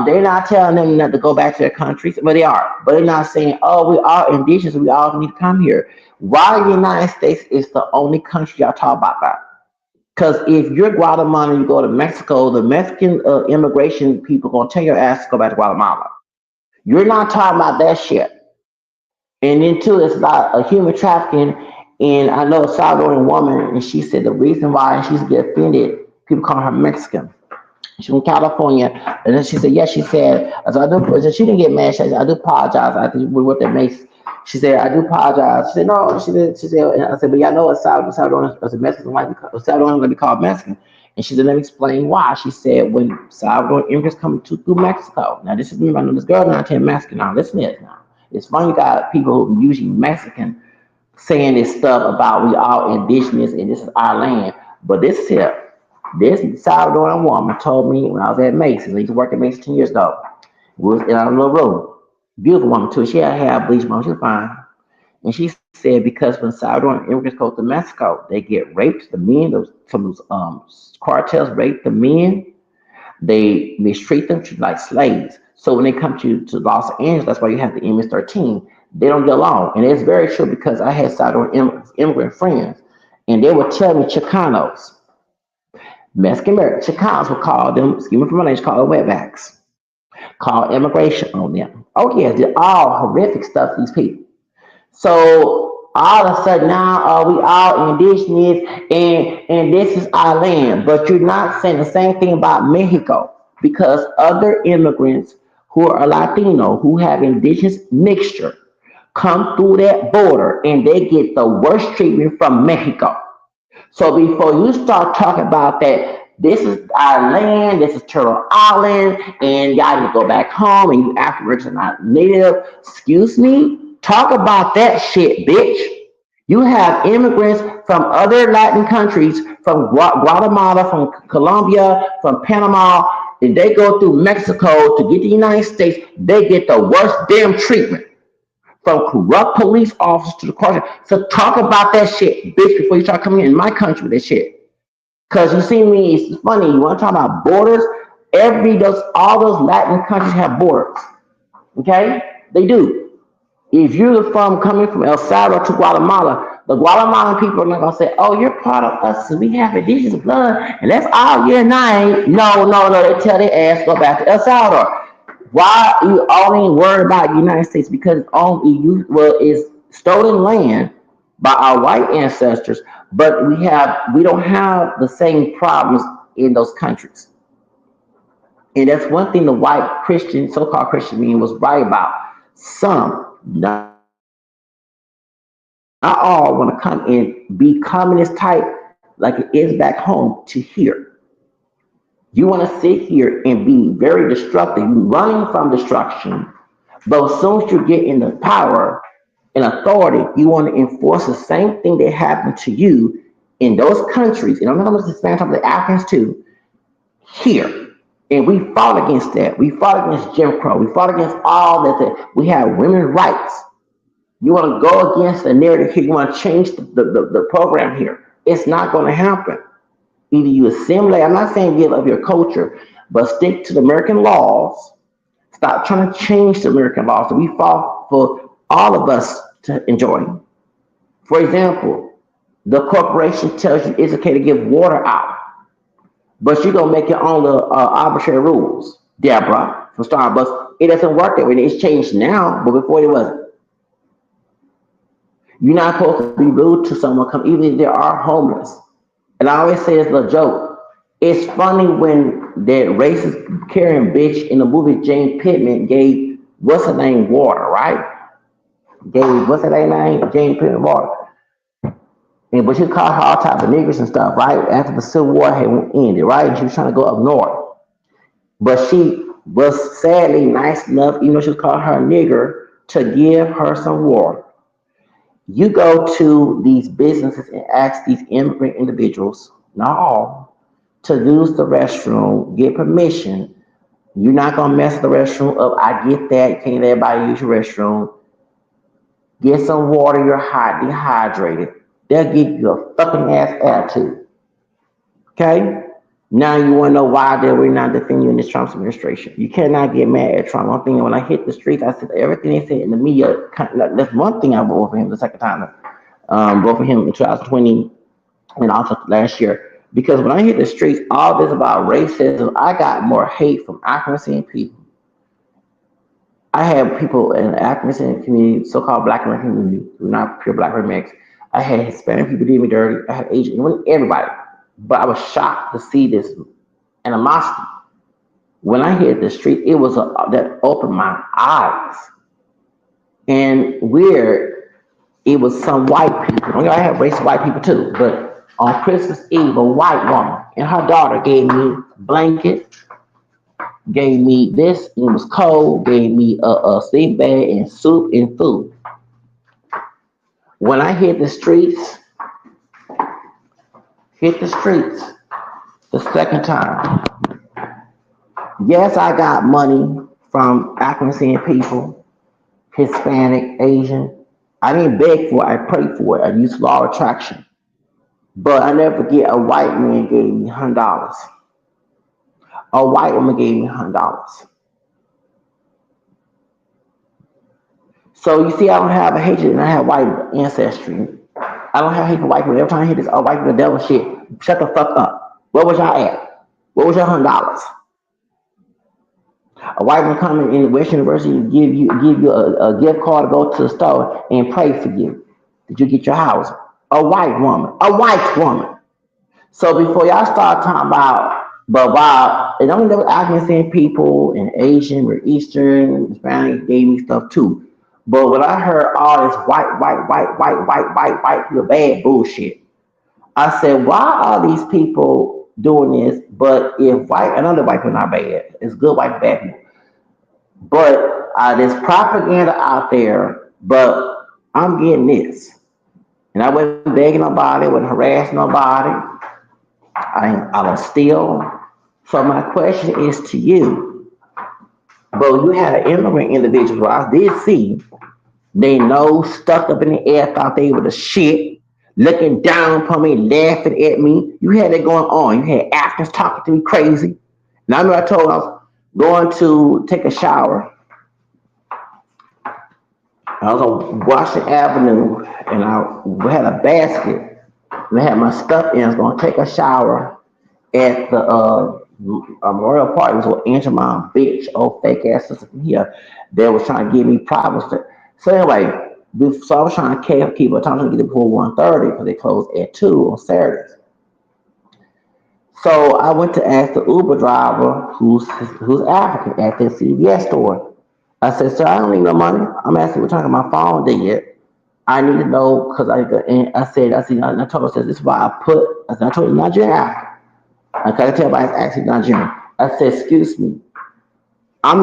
they're not telling them not to go back to their countries, but they are. But they're not saying, "Oh, we are indigenous. We all need to come here." Why the United States is the only country y'all talk about that? Because if you're Guatemalan and you go to Mexico, the Mexican immigration people gonna tell your ass to go back to Guatemala. You're not talking about that shit. And then too, it's about a human trafficking. And I know a Salvadorian woman, and she said the reason why she's get offended, people call her Mexican. She's from California, and then she said, "Yes." She said, "So I do." She didn't get mad. She said, "I do apologize. I think we what that makes." She said, "I do apologize." She said, "No." She said, and I said, "But y'all know a Salvadorian as a Mexican, like a Salvadorian going to be called Mexican." And she said, "Let me explain why." She said, "When Salvadorian immigrants come through Mexico, now this is me. I know this girl now telling Mexican. Now listen to this. Now it's funny. You got people who usually Mexican saying this stuff about we all indigenous and this is our land, but this is here." This Salvadoran woman told me when I was at Macy's. I used to work at Macy's 10 years ago. We was in our little room. Beautiful woman too. She had hair bleach, mom. She was fine. And she said because when Salvadoran immigrants go to Mexico, they get raped. The men, some of those cartels rape the men. They mistreat them like slaves. So when they come to Los Angeles, that's why you have the MS-13. They don't get along, and it's very true because I had Salvadoran immigrant friends, and they would tell me Chicanos. Mexican American Chicanos will call them, excuse me for my language, call them wetbacks, call immigration on them. Oh yes, they're all horrific stuff, these people. So all of a sudden now we all indigenous and this is our land. But you're not saying the same thing about Mexico because other immigrants who are Latino who have indigenous mixture come through that border and they get the worst treatment from Mexico. So before you start talking about that, this is our land, this is Turtle Island, and y'all need to go back home, and you Africans are not native. Excuse me? Talk about that shit, bitch. You have immigrants from other Latin countries, from Guatemala, from Colombia, from Panama, and they go through Mexico to get to the United States. They get the worst damn treatment from corrupt police officers to the culture. So talk about that shit, bitch, before you start coming in my country with that shit. Cause you see me, it's funny. You want to talk about borders? All those Latin countries have borders. Okay, they do. If you're from coming from El Salvador to Guatemala, the Guatemalan people are not gonna say, "Oh, you're part of us, so we have indigenous blood, and that's all you're nine." No, no, no. They tell their ass go back to El Salvador. Why are you only worried about the United States? Because only you well is stolen land by our white ancestors, but we don't have the same problems in those countries. And that's one thing the white Christian, so-called Christian media was right about. Some, not all, want to come and be communist type like it is back home to here. You want to sit here and be very destructive, you running from destruction. But as soon as you get into power and authority, you want to enforce the same thing that happened to you in those countries. And I'm not going to expand on the Africans too, here. And we fought against that. We fought against Jim Crow. We fought against all that. We have women's rights. You want to go against the narrative here. You want to change the program here. It's not going to happen. Either you assimilate, I'm not saying give up your culture, but stick to the American laws. Stop trying to change the American laws that we fought for all of us to enjoy. For example, the corporation tells you it's okay to give water out, but you're going to make your own arbitrary rules. Deborah from Starbucks, it doesn't work that way. It's changed now, but before it wasn't. You're not supposed to be rude to someone, come even if they are homeless. And I always say this little joke. It's funny when that racist Karen bitch in the movie Jane Pittman gave what's her name water, right? Gave what's her name? Jane Pittman water. And but she called her all types of niggers and stuff, right? After the Civil War had ended, right? And she was trying to go up north. But she was sadly nice enough, even though she was calling her a nigger, to give her some water. You go to these businesses and ask these immigrant individuals, not all, to use the restroom, get permission. You're not gonna mess the restroom up. I get that. Can't let everybody use your restroom. Get some water. You're hot, dehydrated. They'll give you a fucking ass attitude. Okay? Now you want to know why they were not defending you in this Trump administration. You cannot get mad at Trump. One thing when I hit the streets, I said everything they said in the media. That's one thing I voted for him the second time. Voted for him in 2020 and also last year. Because when I hit the streets, all this about racism, I got more hate from African people. I had people in the African community, so-called Black American community, who are not pure Black Americans. I had Hispanic people did me dirty. I had Asian, everybody. But I was shocked to see this animosity. When I hit the street, it was that opened my eyes. And weird, it was some white people. I have racist white people too, but on Christmas Eve, a white woman and her daughter gave me blanket, gave me this, and it was cold, gave me a sleep bag and soup and food. When I hit the streets the second time, yes, I got money from African people, Hispanic, Asian. I didn't beg for it, I prayed for it. I used law of attraction. But I never forget a white man gave me $100. A white woman gave me $100. So you see, I don't have a hatred and I have white ancestry. I don't have hate for white people. Every time I hear this, oh, white people devil shit, shut the fuck up. Where was y'all at? What was your $100? A white woman coming in Western University to give you a gift card to go to the store and pray for you. Did you get your house? A white woman. A white woman. So before y'all start talking about, but while and only know African people and Asian or Eastern and Hispanic gave me stuff too. But when I heard all this white people bad bullshit, I said, why are these people doing this? But if white, another white people not bad, it's good white bad people. But there's propaganda out there, but I'm getting this. And I wasn't begging nobody, wasn't harassing nobody. I don't steal. So my question is to you. But you had an immigrant individual who I did see, they nose stuck up in the air, thought they were the shit, looking down upon me, laughing at me. You had that going on. You had actors talking to me crazy. And I remember I told them I was going to take a shower. I was on Washington Avenue and I had a basket and I had my stuff in. I was going to take a shower at the Memorial Park. It was with Angel Mom, bitch, old fake ass sister from here that was trying to give me problems. So anyway, So I was trying to keep a time to get it before 1:30 because they close at 2 on Saturdays. So I went to ask the Uber driver, who's African, at the CVS store. I said, "Sir, I don't need no money. I'm asking what time my phone dead. I need to know because and I told her, I said, this is why I told her Nigerian African. I can tell by his accent Nigerian. I said, excuse me, I'm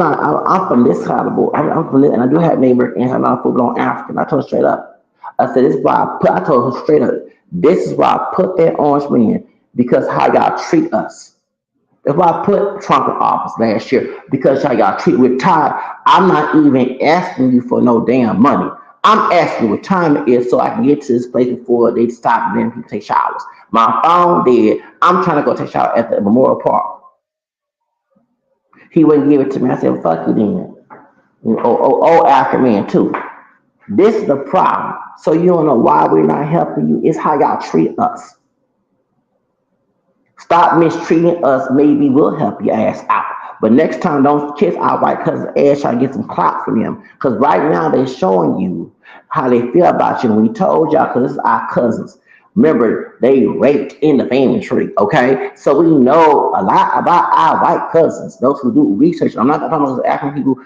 from this side of the board. I'm from this, and I do have neighbors, and I'm not full blown African. I told her straight up. I said, this is why I told her straight up, this is why I put that orange man because how y'all treat us. That's why I put Trump in office last year because how y'all treat with time. I'm not even asking you for no damn money. I'm asking what time it is so I can get to this place before they stop and then people take showers. My phone dead. I'm trying to go take a shower at the Memorial Park. He wouldn't give it to me. I said, fuck you then. African man too. This is the problem. So you don't know why we're not helping you. It's how y'all treat us. Stop mistreating us. Maybe we'll help your ass out. But next time, don't kiss our white cousin's ass trying to get some clout from them. Because right now, they're showing you how they feel about you. And we told y'all, because this is our cousins. Remember, they raped in the family tree, okay? So we know a lot about our white cousins, those who do research. I'm not talking about those African people,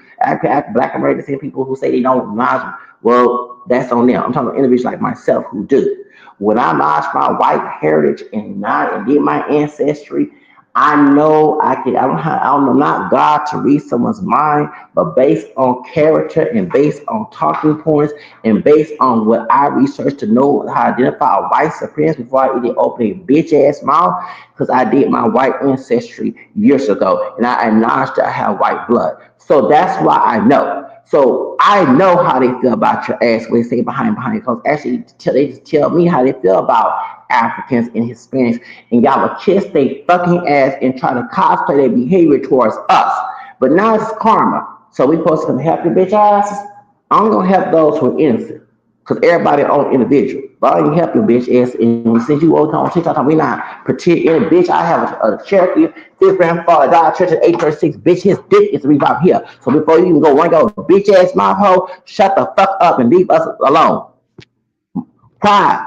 Black Americans, and people who say they don't acknowledge them. Well, that's on them. I'm talking about individuals like myself who do. When I lost my white heritage and did my ancestry, I know I can. I don't know not God to read someone's mind, but based on character and based on talking points and based on what I researched to know how to identify a white supremacist before I even open a bitch ass mouth, because I did my white ancestry years ago and I acknowledged that I have white blood. So that's why I know. So I know how they feel about your ass when they say behind because actually they tell me how they feel about Africans and Hispanics, and y'all will kiss their fucking ass and try to cosplay their behavior towards us. But now it's karma. So we supposed to help your bitch asses? I'm gonna help those who are innocent. Because everybody own individual. But I can help your bitch ass. And since you all on TikTok, we not pretend any bitch. I have a Cherokee, his grandfather died church at 836. Bitch, his dick is revive here. So before you even go run your bitch ass mouth hole, shut the fuck up and leave us alone. Pride.